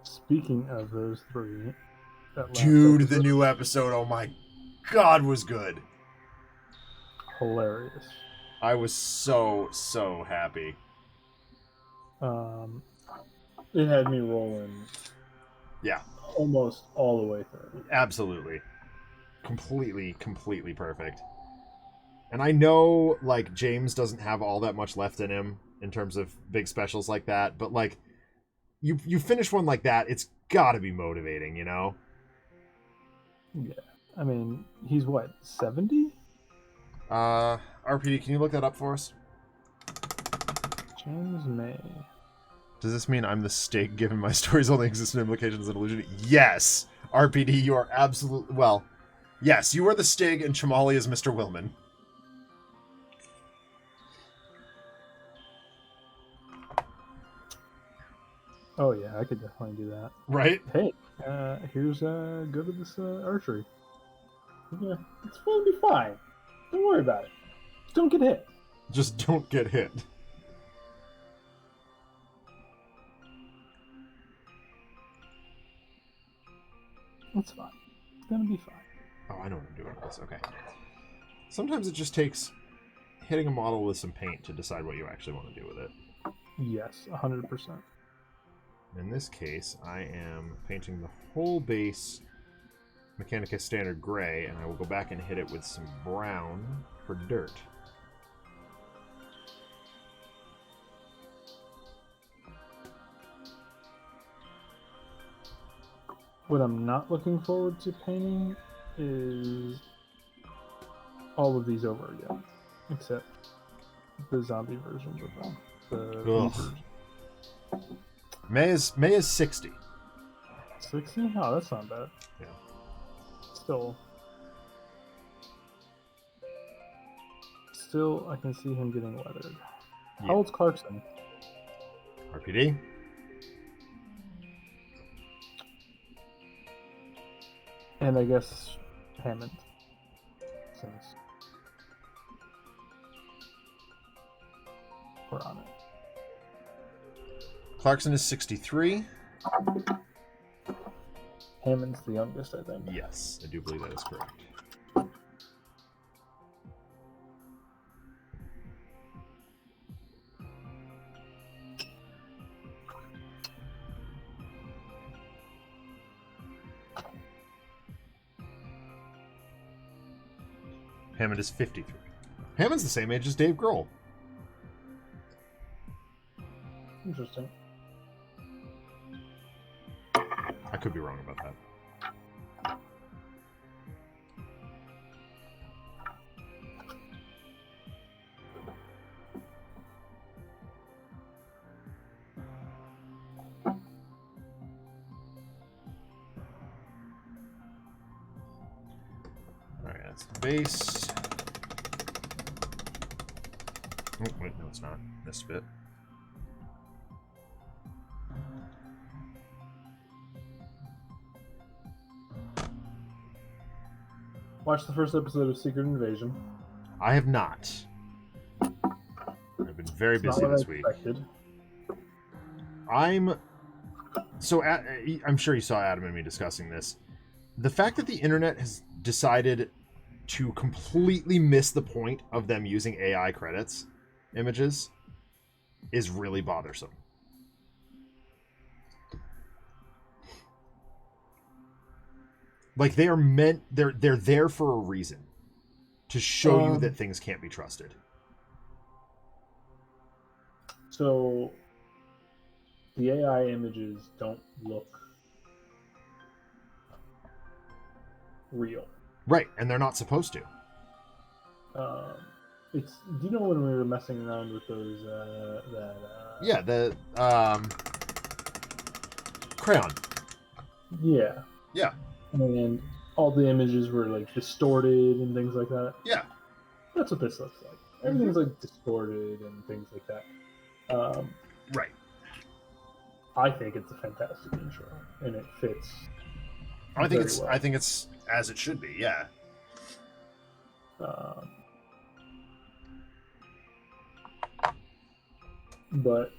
Speaking of those three, dude, the new episode, oh my god, was good. Hilarious. I was so happy. It had me rolling. Yeah. Almost all the way through. Absolutely. Completely perfect. And I know, like, James doesn't have all that much left in him in terms of big specials like that, but, like, you finish one like that, it's gotta be motivating, you know? Yeah. I mean, he's what, 70? RPD, can you look that up for us? James May. Does this mean I'm the Stig, given my stories only exist in implications and illusion? Yes! RPD, you are absolutely... Well, yes, you are the Stig, and Chamali is Mr. Willman. Oh, yeah, I could definitely do that. Right? Hey, here's go to this archery. Yeah, it's going to be fine. Don't worry about it. Just don't get hit. Just don't get hit. It's fine. It's going to be fine. Oh, I know what I'm doing with this. Okay. Sometimes it just takes hitting a model with some paint to decide what you actually want to do with it. Yes, 100%. In this case, I am painting the whole base Mechanicus Standard Gray, and I will go back and hit it with some brown for dirt. What I'm not looking forward to painting is all of these over again, except the zombie versions of them. May is 60. 60? Oh, that's not bad. Yeah. Still, I can see him getting weathered. Yeah. How old's Clarkson? RPD. And I guess Hammond. Since we're on it. Clarkson is 63. Hammond's the youngest, I think. Yes, I do believe that is correct. Hammond is 53. Hammond's the same age as Dave Grohl. Interesting. I could be wrong about that. Alright, that's the base. Oh, wait, no, it's not. Misfit. Watch the first episode of Secret Invasion. I have not. I've been very busy this week. I'm sure you saw Adam and me discussing this. The fact that the internet has decided to completely miss the point of them using AI credits images is really bothersome. Like they're there for a reason, to show you that things can't be trusted. So the AI images don't look real. Right, and they're not supposed to. Do you know when we were messing around with those yeah, the crayon. Yeah. Yeah. And all the images were like distorted and things like that. Yeah. That's what this looks like. Everything's like distorted and things like that. Right. I think it's a fantastic intro, and it fits. I think it's as it should be. Yeah. But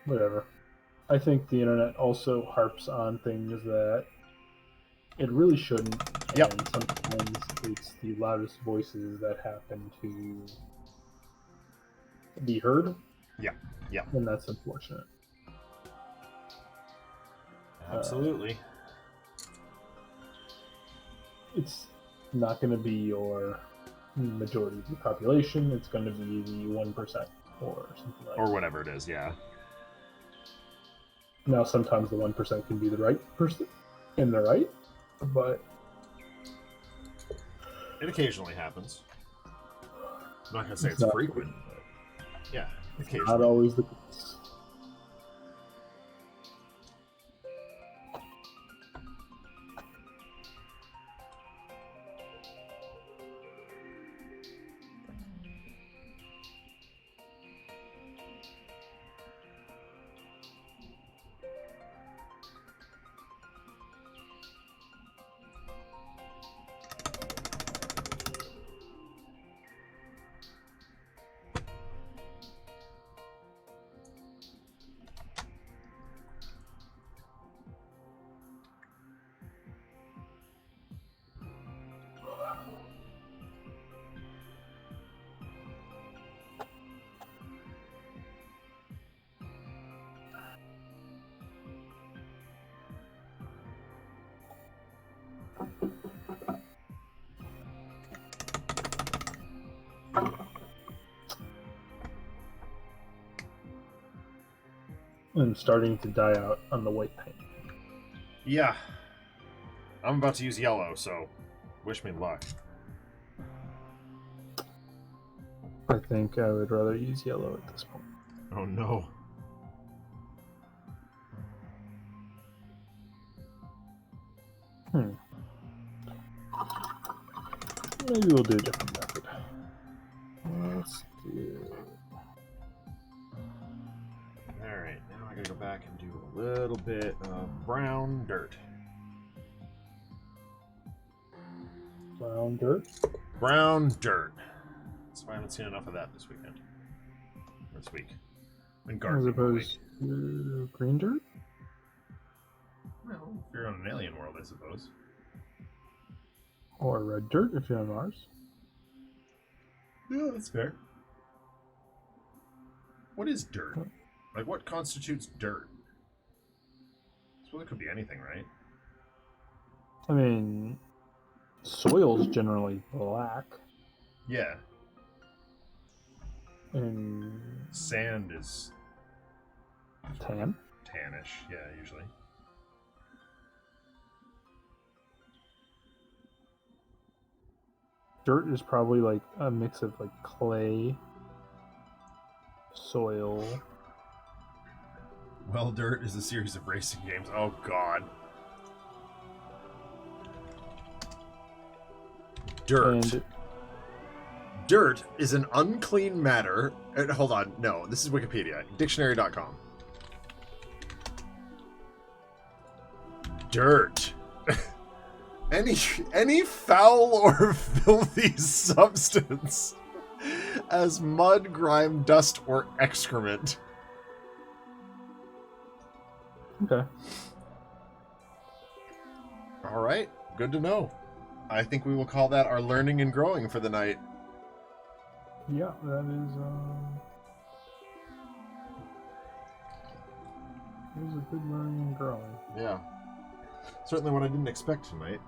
whatever. I think the internet also harps on things that it really shouldn't. Yep. And sometimes it's the loudest voices that happen to be heard. Yeah. Yeah. And that's unfortunate. Absolutely. It's not going to be your majority of the population. It's going to be the 1% or something like that. Or whatever it is, yeah. Now, sometimes the 1% can be the right person in the right, but it occasionally happens. I'm not going to say it's frequent, but yeah, occasionally. Not always the case. and starting to die out on the white paint. Yeah. I'm about to use yellow, so wish me luck. I think I would rather use yellow at this point. Oh no. Maybe we'll do a different method. Let's do... Alright, now I gotta go back and do a little bit of brown dirt. Brown dirt? Brown dirt. So I haven't seen enough of that this weekend. This week. Been gardening As opposed to green dirt? Well, if you're on an alien world, I suppose. Or red dirt if you're on Mars. Yeah, that's fair. What is dirt? Like, what constitutes dirt? So it could be anything, right? I mean, soil's generally black. Yeah. And Sand is tan? tannish, yeah, usually. Dirt is probably like a mix of like clay, soil. Well, Dirt is a series of racing games. Oh, God. Dirt. And Dirt is an unclean matter. Hold on. No, this is Wikipedia. Dictionary.com. Dirt. Any foul or filthy substance as mud, grime, dust, or excrement. okay. All right. Good to know. I think we will call that our learning and growing for the night. Yeah, that is a good learning and growing. Yeah. Certainly what I didn't expect tonight.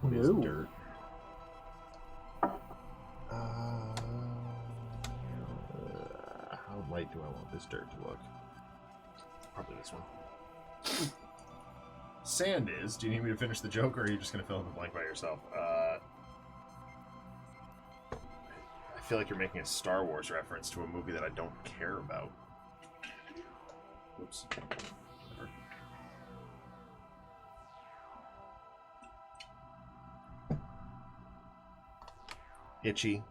What is dirt? How light do I want this dirt to look? Probably this one. Sand is. Do you need me to finish the joke, or are you just going to fill in the blank by yourself? I feel like you're making a Star Wars reference to a movie that I don't care about. Oops. Itchy.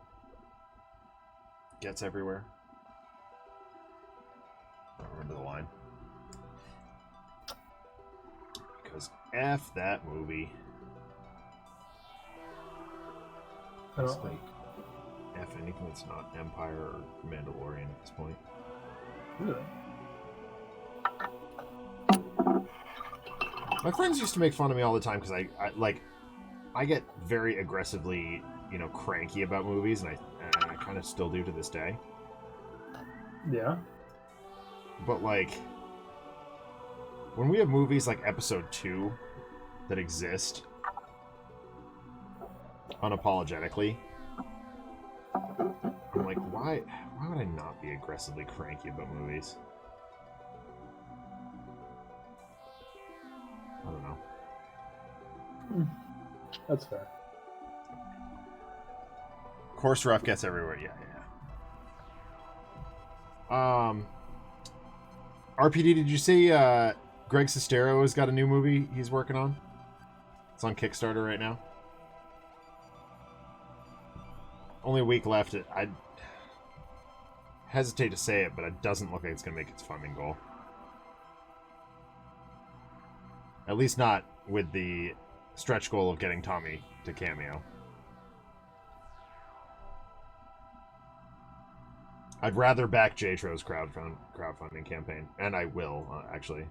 Gets everywhere. I remember the line. Because F that movie. It's like F anything that's not Empire or Mandalorian at this point. Really? My friends used to make fun of me all the time because I get very aggressively, cranky about movies, and I kind of still do to this day. Yeah. But when we have movies like Episode 2 that exist unapologetically, I'm like, why would I not be aggressively cranky about movies? I don't know. That's fair. Course rough gets everywhere. Yeah. RPD, did you see Greg Sestero has got a new movie he's working on? It's on Kickstarter right now. Only a week left. I hesitate to say it, but it doesn't look like it's going to make its funding goal. At least not with the stretch goal of getting Tommy to cameo. I'd rather back J-Tro's crowdfunding campaign, and I will, actually.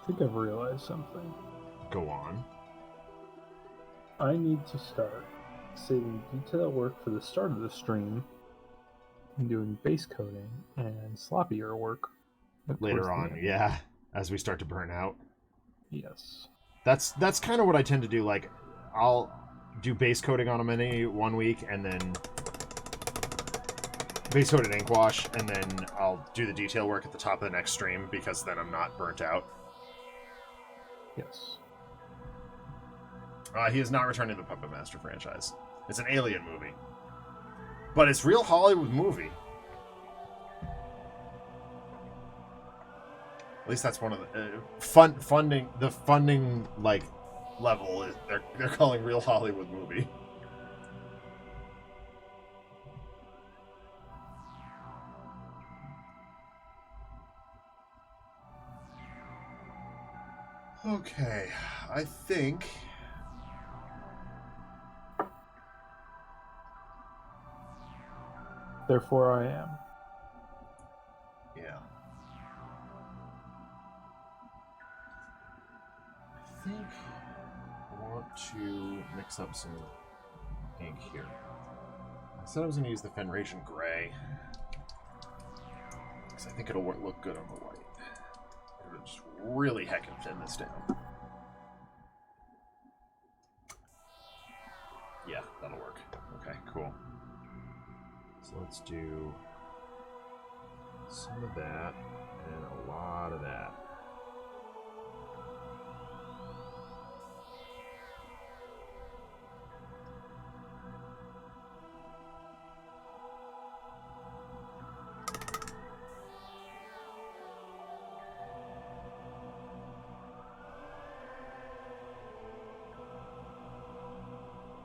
I think I've realized something. Go on. I need to start saving detail work for the start of the stream and doing base coding and sloppier work later on, yeah, as we start to burn out. Yes. That's kind of what I tend to do. Like, I'll do base coating on a mini 1 week, and then base coated ink wash, and then I'll do the detail work at the top of the next stream, because then I'm not burnt out. Yes. He is not returning to the Puppet Master franchise. It's an Alien movie. But it's real Hollywood movie. At least that's one of the funding. The funding like level is they're calling real Hollywood movie. Okay, I think. Therefore, I am. Yeah. I think I want to mix up some ink here. I said I was going to use the Fenration Gray, because I think it'll look good on the white. It'll just really heckin' thin this down. Yeah, that'll work. Okay, cool. So let's do some of that and a lot of that.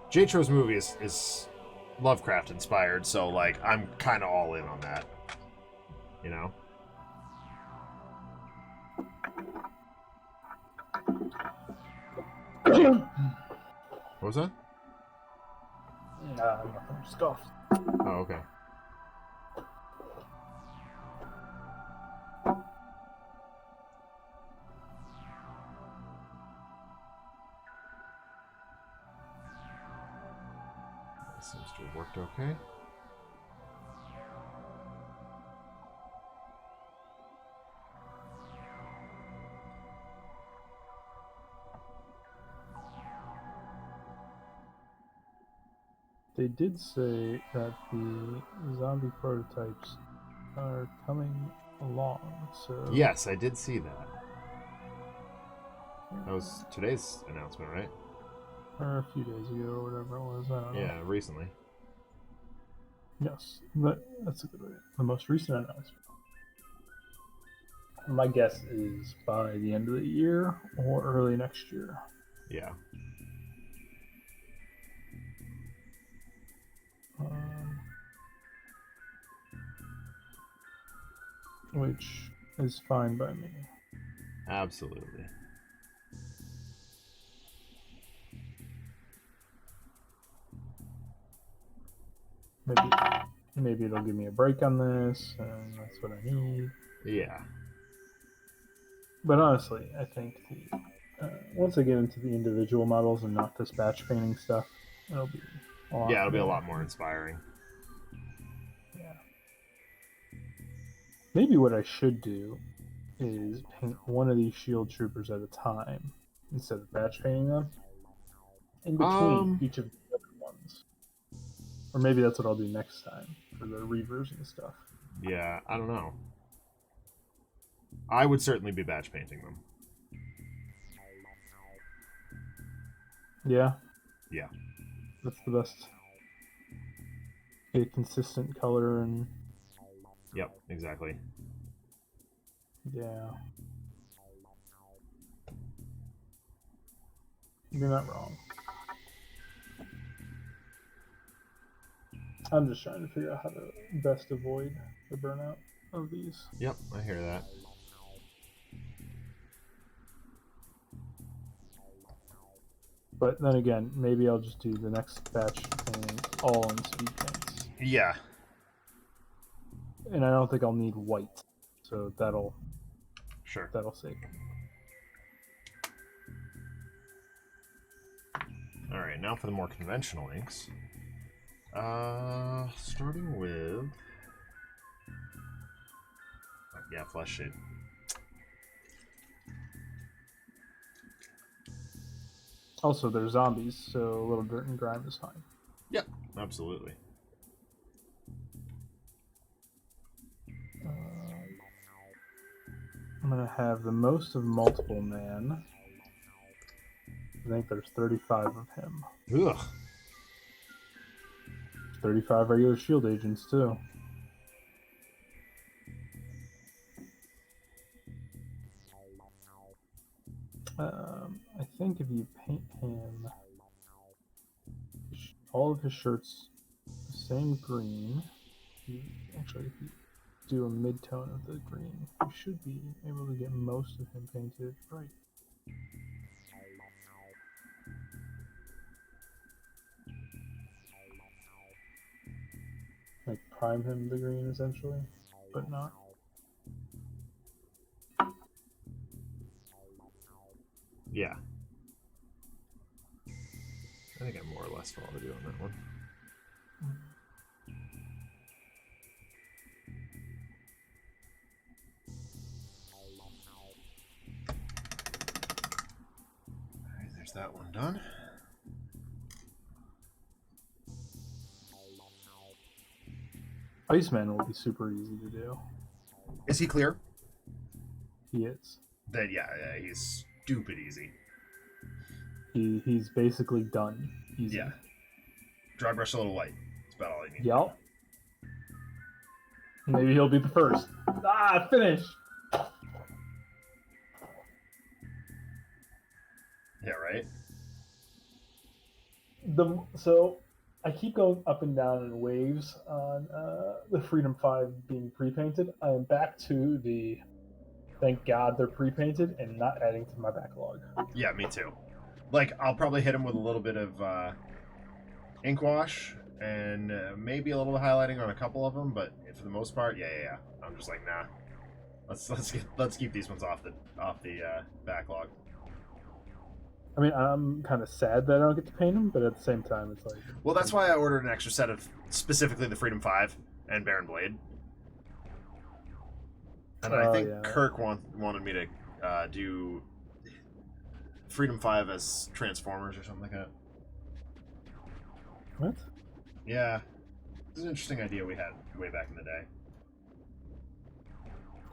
J-Tro's movie is Lovecraft inspired, so like I'm kind of all in on that. You know? What was that? Nothing. Just golf. Oh, okay. That seems to have worked okay. They did say that the zombie prototypes are coming along, so... Yes, I did see that. That was today's announcement, right? Or a few days ago, or whatever it was. I don't know. Yeah, recently. Yes, that's a good way. The most recent announcement. My guess is by the end of the year or early next year. Yeah. Which is fine by me. Absolutely. Maybe it'll give me a break on this, and that's what I need. Yeah. But honestly, I think once I get into the individual models and not this batch painting stuff, it'll be a lot more inspiring. Yeah. Maybe what I should do is paint one of these shield troopers at a time instead of batch painting them in between each of the other ones. Or maybe that's what I'll do next time for the Reavers and stuff. Yeah, I don't know. I would certainly be batch painting them. Yeah? Yeah. That's the best. A consistent color and... Yep, exactly. Yeah. You're not wrong. I'm just trying to figure out how to best avoid the burnout of these. Yep, I hear that. But then again, maybe I'll just do the next batch painting all in speed paints. Yeah. And I don't think I'll need white, so that'll save me. All right, now for the more conventional inks. Starting with flesh shade. Also, they're zombies, so a little dirt and grime is fine. Yep, absolutely. I'm going to have the most of multiple man. I think there's 35 of him. Ugh. 35 regular shield agents, too. I think if you paint him all of his shirts the same green, actually, if you do a mid-tone of the green, you should be able to get most of him painted right. Like prime him the green essentially, but not. Yeah. I think I more or less follow you on that one. Alright, there's that one done. Iceman will be super easy to do. Is he clear? He is. Then yeah, he's stupid easy. He's basically done. Easy. Yeah. Dry brush a little light. That's about all I need. Yep. Maybe he'll be the first. Finish! Yeah, right? So I keep going up and down in waves on the Freedom 5 being pre-painted. I am back to the thank God they're pre-painted and not adding to my backlog. Yeah, me too. Like, I'll probably hit him with a little bit of ink wash and maybe a little highlighting on a couple of them, but for the most part, yeah. I'm just like, nah. Let's keep these ones off the backlog. I mean, I'm kind of sad that I don't get to paint them, but at the same time, it's like... Well, that's why I ordered an extra set of specifically the Freedom 5 and Baron Blade. And I think Kirk wanted me to do Freedom 5 as Transformers or something like that. What? Yeah. It's an interesting idea we had way back in the day.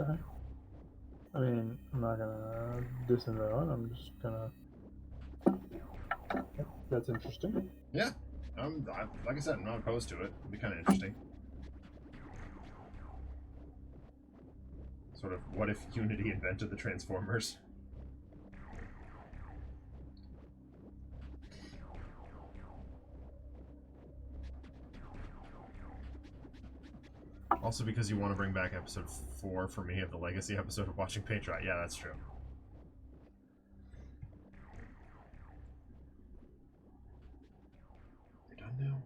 Okay. I mean, I'm not gonna diss him on. I'm just gonna... Yep, that's interesting. Yeah. Like I said, I'm not opposed to it. It'd be kind of interesting. Sort of, what if Unity invented the Transformers? Also because you want to bring back episode 4 for me of the Legacy episode of watching paint dry. Yeah, that's true. They done now?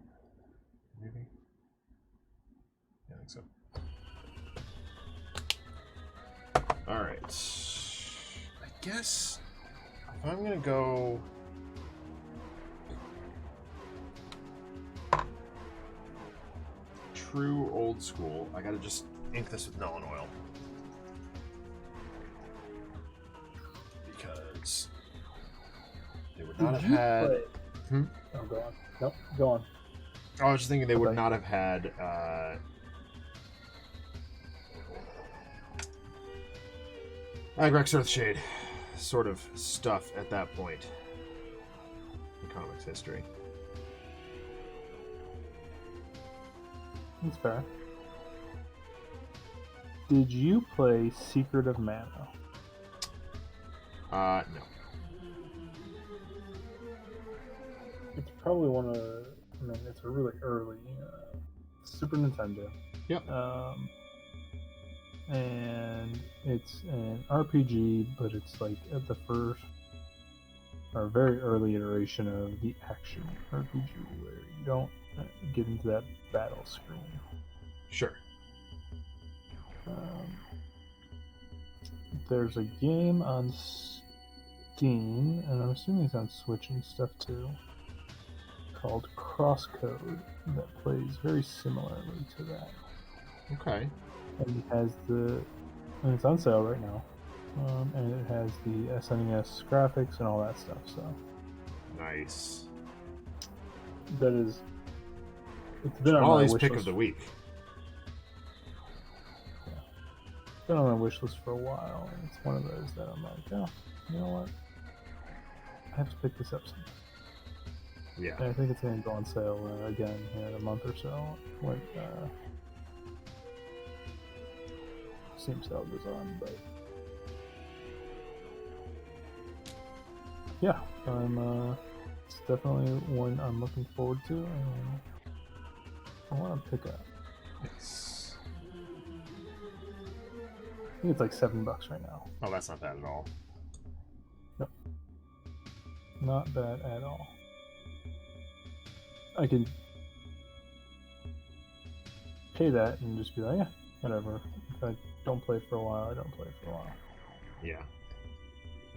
Maybe? Yeah, I think so. Alright. I guess if I'm gonna go... true old school, I gotta just ink this with Nuln Oil. Because they would not have had... Oh, go on. Nope, go on. I was just thinking they would not have had Agrax Earthshade sort of stuff at that point in comics history. That's fair. Did you play Secret of Mana? No. It's probably one of... I mean, it's a really early Super Nintendo. Yep. And it's an RPG, but it's like at the first or very early iteration of the action RPG where you don't get into that battle screen. Sure. There's a game on Steam, and I'm assuming it's on Switch and stuff too, called Crosscode that plays very similarly to that. Okay. And it has and it's on sale right now. And it has the SNES graphics and all that stuff. So Nice. That is. It's been on my Ollie's wish pick list. of the week. Yeah. It's been on my wish list for a while, and it's one of those that I'm like, oh, you know what? I have to pick this up sometime. Yeah. And I think it's going to go on sale again in a month or so when Steam sale goes on. But yeah, it's definitely one I'm looking forward to, and I want to pick up. It's... I think it's like $7 right now. Oh, that's not bad at all. No, not bad at all. I can pay that and just be like, yeah, whatever. If I don't play for a while, I don't play for a while. Yeah.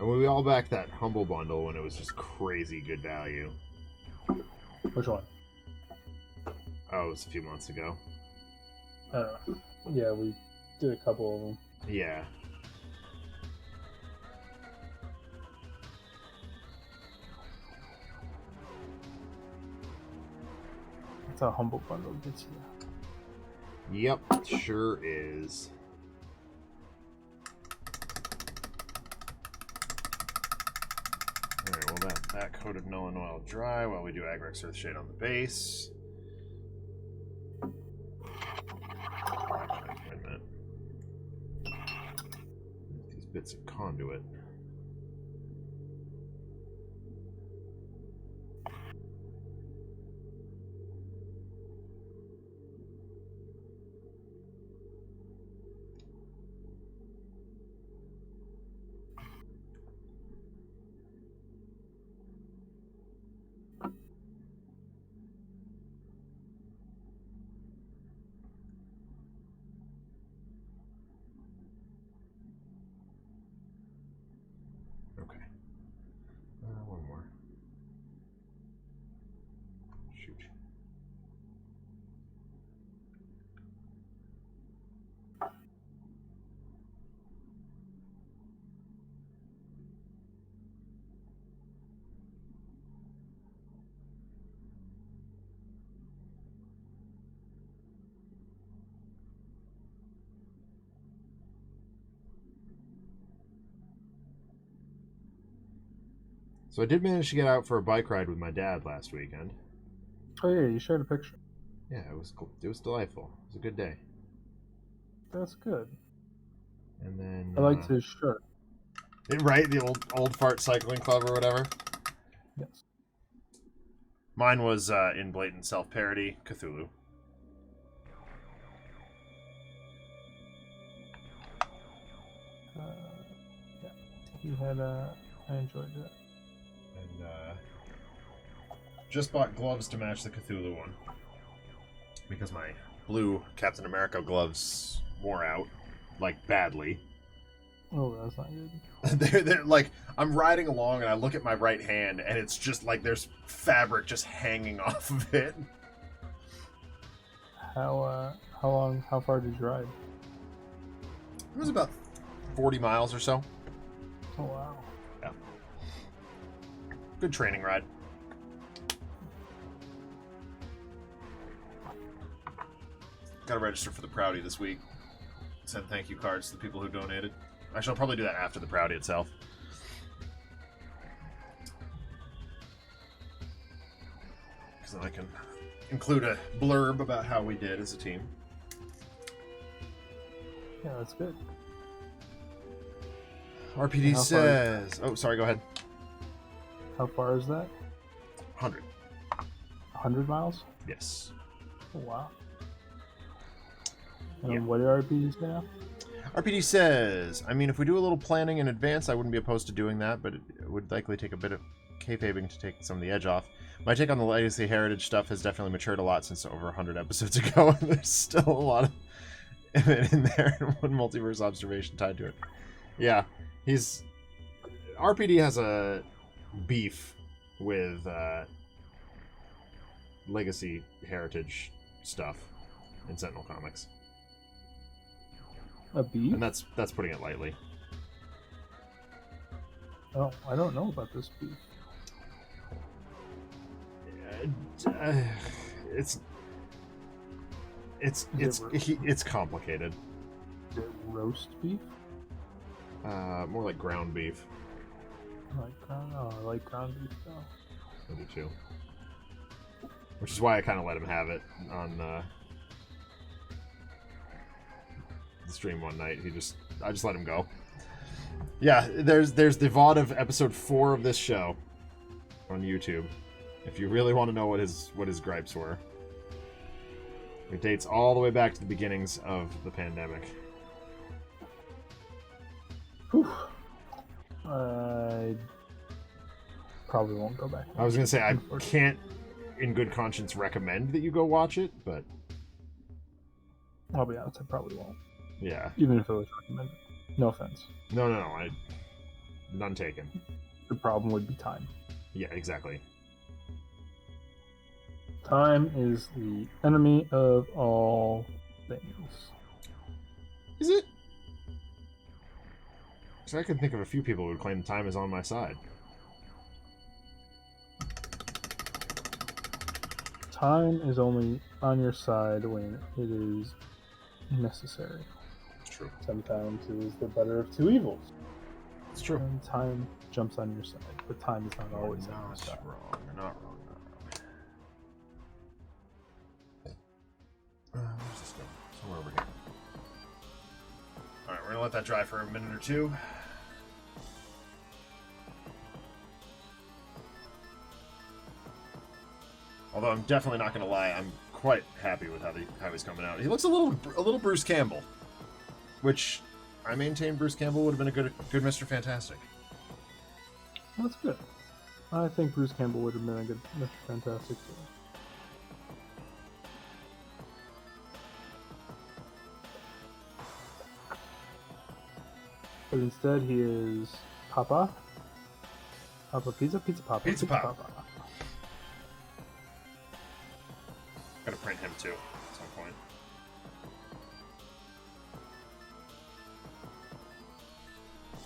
And we all backed that Humble Bundle when it was just crazy good value. Which one? Oh, it was a few months ago. I don't know. Yeah, we did a couple of them. Yeah. That's how Humble Bundle gets you. Yep, sure is. Alright, well that coat of Null and Oil dry while we do Agrex Earthshade on the base. Actually, wait a minute. These bits of conduit. Okay. One more. Shoot. So I did manage to get out for a bike ride with my dad last weekend. Oh yeah, you shared a picture. Yeah, it was cool. It was delightful. It was a good day. That's good. And then I liked his shirt. Right, the old fart cycling club or whatever. Yes. Mine was in blatant self-parody, Cthulhu. Yeah, he had. I enjoyed that. And just bought gloves to match the Cthulhu one because my blue Captain America gloves wore out, like badly. Oh, that's not good. they're like, I'm riding along and I look at my right hand and it's just like there's fabric just hanging off of it. How far did you ride? It was about 40 miles or so. Oh wow. Yeah. Good training ride. Got to register for the Proudy this week. Send thank you cards to the people who donated. Actually, I'll probably do that after the Proudy itself. Because then I can include a blurb about how we did as a team. Yeah, that's good. RPD says... Oh, sorry, go ahead. How far is that? 100. 100 miles? Yes. Oh, wow. And Yeah. what did RPD say now? RPD says, I mean, if we do a little planning in advance, I wouldn't be opposed to doing that, but it would likely take a bit of kayfabing to take some of the edge off. My take on the Legacy Heritage stuff has definitely matured a lot since over 100 episodes ago, and there's still a lot of it in there, and one multiverse observation tied to it. Yeah, RPD has a beef with Legacy Heritage stuff in Sentinel Comics. A beef? And that's putting it lightly. Oh, I don't know about this beef. it's complicated. Is it roast beef? More like ground beef. I like ground beef though. I do too. Which is why I kind of let him have it on the stream one night. I just let him go. Yeah, there's the VOD of episode 4 of this show on YouTube. If you really want to know what his gripes were. It dates all the way back to the beginnings of the pandemic. Whew. I probably won't go back. I was going to say, I can't, in good conscience, recommend that you go watch it, but... I'll be honest, I probably won't. Yeah. Even if it was recommended. No offense. No, none taken. The problem would be time. Yeah, exactly. Time is the enemy of all things. Is it? So I can think of a few people who would claim time is on my side. Time is only on your side when it is necessary. True. Sometimes it is the better of two evils. It's true. And time jumps on your side, but time is not always on your side. You're not wrong. Where's this go? Somewhere over here. Alright, we're gonna let that dry for a minute or two. Although I'm definitely not gonna lie, I'm quite happy with how he's coming out. He looks a little Bruce Campbell, which I maintain Bruce Campbell would have been a good Mr. Fantastic. That's good. I think Bruce Campbell would have been a good Mr. Fantastic too. But instead he is Papa. Papa Pizza Papa. Pizza Papa. Gotta print him too at some point.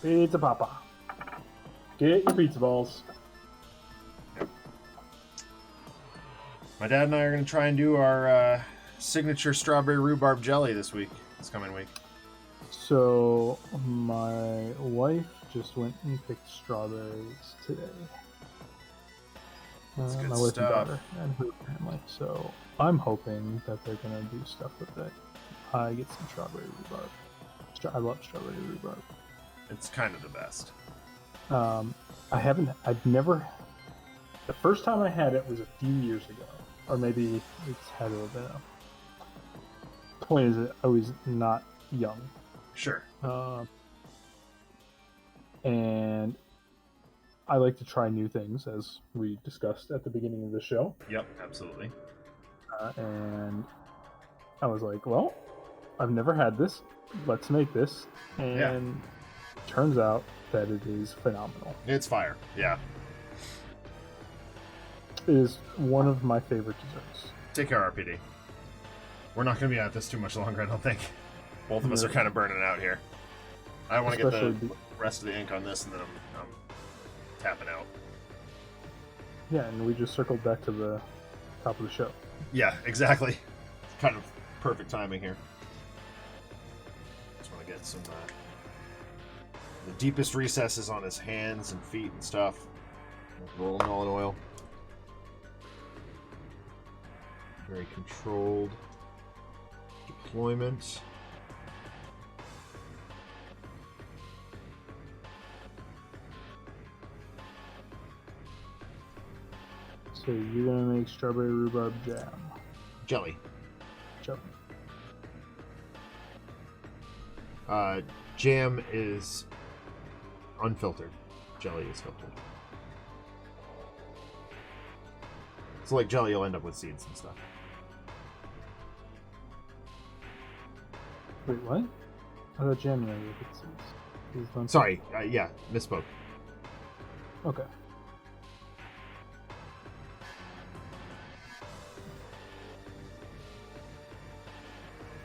Pizza Papa. Get your pizza balls. Yep. My dad and I are gonna try and do our signature strawberry rhubarb jelly this coming week. So my wife just went and picked strawberries today. That's good my wife stuff. and daughter and her family. So I'm hoping that they're gonna do stuff with it. I get some strawberry rhubarb. I love strawberry rhubarb. It's kind of the best. I've never. The first time I had it was a few years ago, or maybe it's had to have been. The point is that I was not young. Sure. And I like to try new things, as we discussed at the beginning of the show. Yep, absolutely. And I was like, well, I've never had this. Let's make this. And it turns out that it is phenomenal. It's fire. Yeah. It is one of my favorite desserts. Take care, RPD. We're not going to be at this too much longer, I don't think. Both of us are kind of burning out here. I want to get the rest of the ink on this, and then I'm tapping out. Yeah, and we just circled back to the top of the show. Yeah, exactly. Kind of perfect timing here. Just want to get some the deepest recesses on his hands and feet and stuff. Roll them all in oil. Very controlled deployment. So you're gonna make strawberry rhubarb jam. Jelly. Jelly. Jam is unfiltered. Jelly is filtered. So like jelly, you'll end up with seeds and stuff. Wait, what? I thought jam you ended with seeds. Sorry, yeah, misspoke. Okay.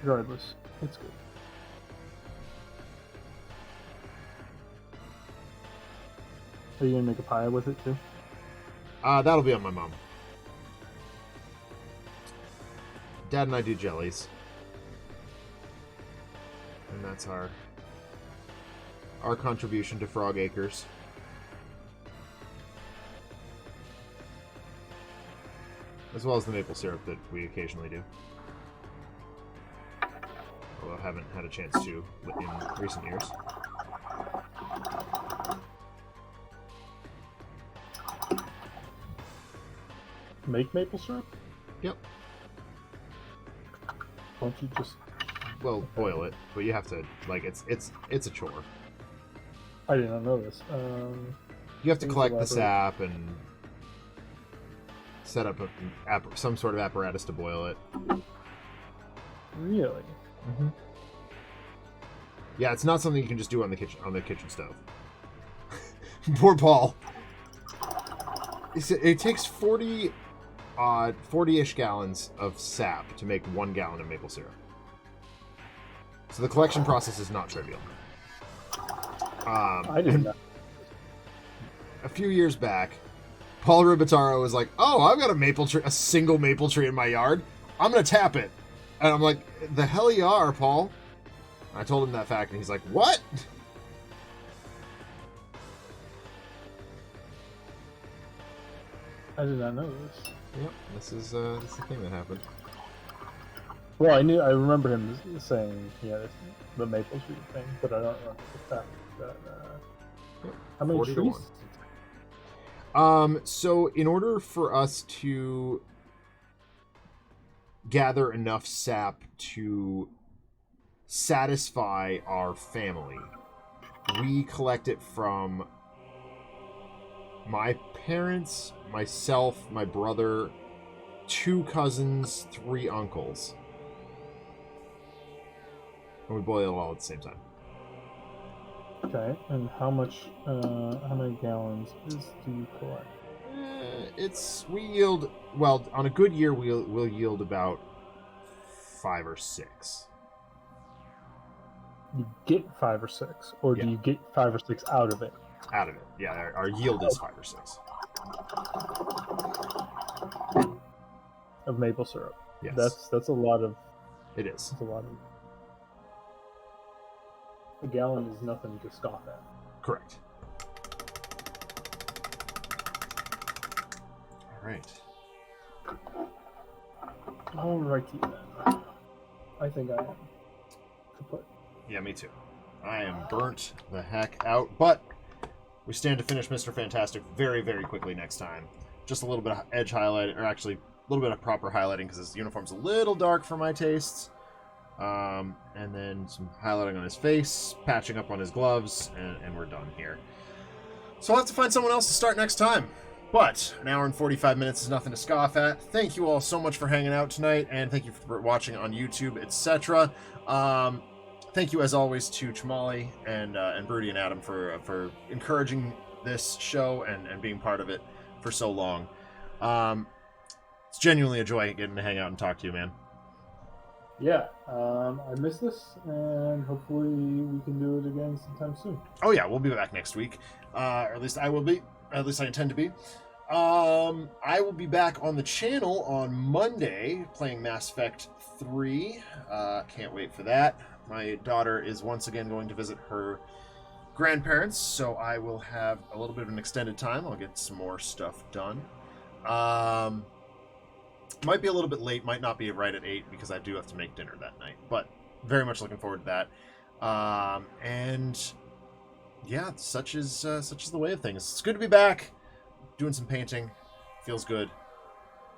Regardless, it's good. Are you gonna make a pie with it too? That'll be on my mom. Dad and I do jellies. And that's our contribution to Frog Acres. As well as the maple syrup that we occasionally do. Although I haven't had a chance to in recent years. Make maple syrup? Yep. Won't you just... Well, boil it, but you have to, like, it's a chore. I did not know this. You have to collect the sap and set up some sort of apparatus to boil it. Really? Mm-hmm. Yeah, it's not something you can just do on the kitchen stove. Poor Paul. It takes 40-ish gallons of sap to make 1 gallon of maple syrup. So the collection process is not trivial. I didn't know. A few years back, Paul Ribitaro was like, "Oh, I've got a single maple tree in my yard. I'm gonna tap it." And I'm like, "The hell you are, Paul." I told him that fact, and he's like, "What?" I did not know this. Yep, this is the thing that happened. Well, I remember him saying, the maple tree thing, but I don't remember the fact that. How many trees? So in order for us to gather enough sap to satisfy our family, we collect it from my parents, myself, my brother, 2 cousins, 3 uncles. And we boil it all at the same time. Okay, and how many gallons do you collect? We yield, well, on a good year we'll yield about 5 or 6. You get 5 or 6, or do you get 5 or 6 out of it? Out of it, yeah. Our yield is 5 or 6 of maple syrup. Yes, that's a lot of. It is. That's a lot of. A gallon is nothing to scoff at. Correct. All right. Alrighty then. I think I am kaput. Yeah, me too. I am burnt the heck out, but we stand to finish Mr. Fantastic very, very quickly next time. Just a little bit of edge highlight, or actually a little bit of proper highlighting because his uniform's a little dark for my tastes. And then some highlighting on his face, patching up on his gloves, and we're done here. So I'll have to find someone else to start next time. But an hour and 45 minutes is nothing to scoff at. Thank you all so much for hanging out tonight, and thank you for watching on YouTube, etc. Thank you, as always, to Chamali and Broody and Adam for encouraging this show and being part of it for so long. It's genuinely a joy getting to hang out and talk to you, man. Yeah, I miss this, and hopefully we can do it again sometime soon. Oh yeah, we'll be back next week. Or at least I will be. At least I intend to be. I will be back on the channel on Monday playing Mass Effect 3. Can't wait for that. My daughter is once again going to visit her grandparents, so I will have a little bit of an extended time. I'll get some more stuff done. Might be a little bit late, might not be right at 8 because I do have to make dinner that night, but very much looking forward to that. And yeah, such is the way of things. It's good to be back, doing some painting. Feels good.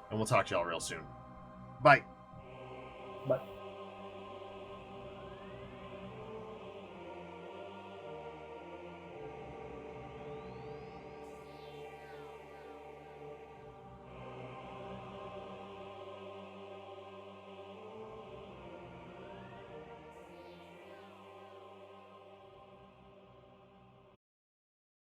And we'll talk to y'all real soon. Bye. Bye.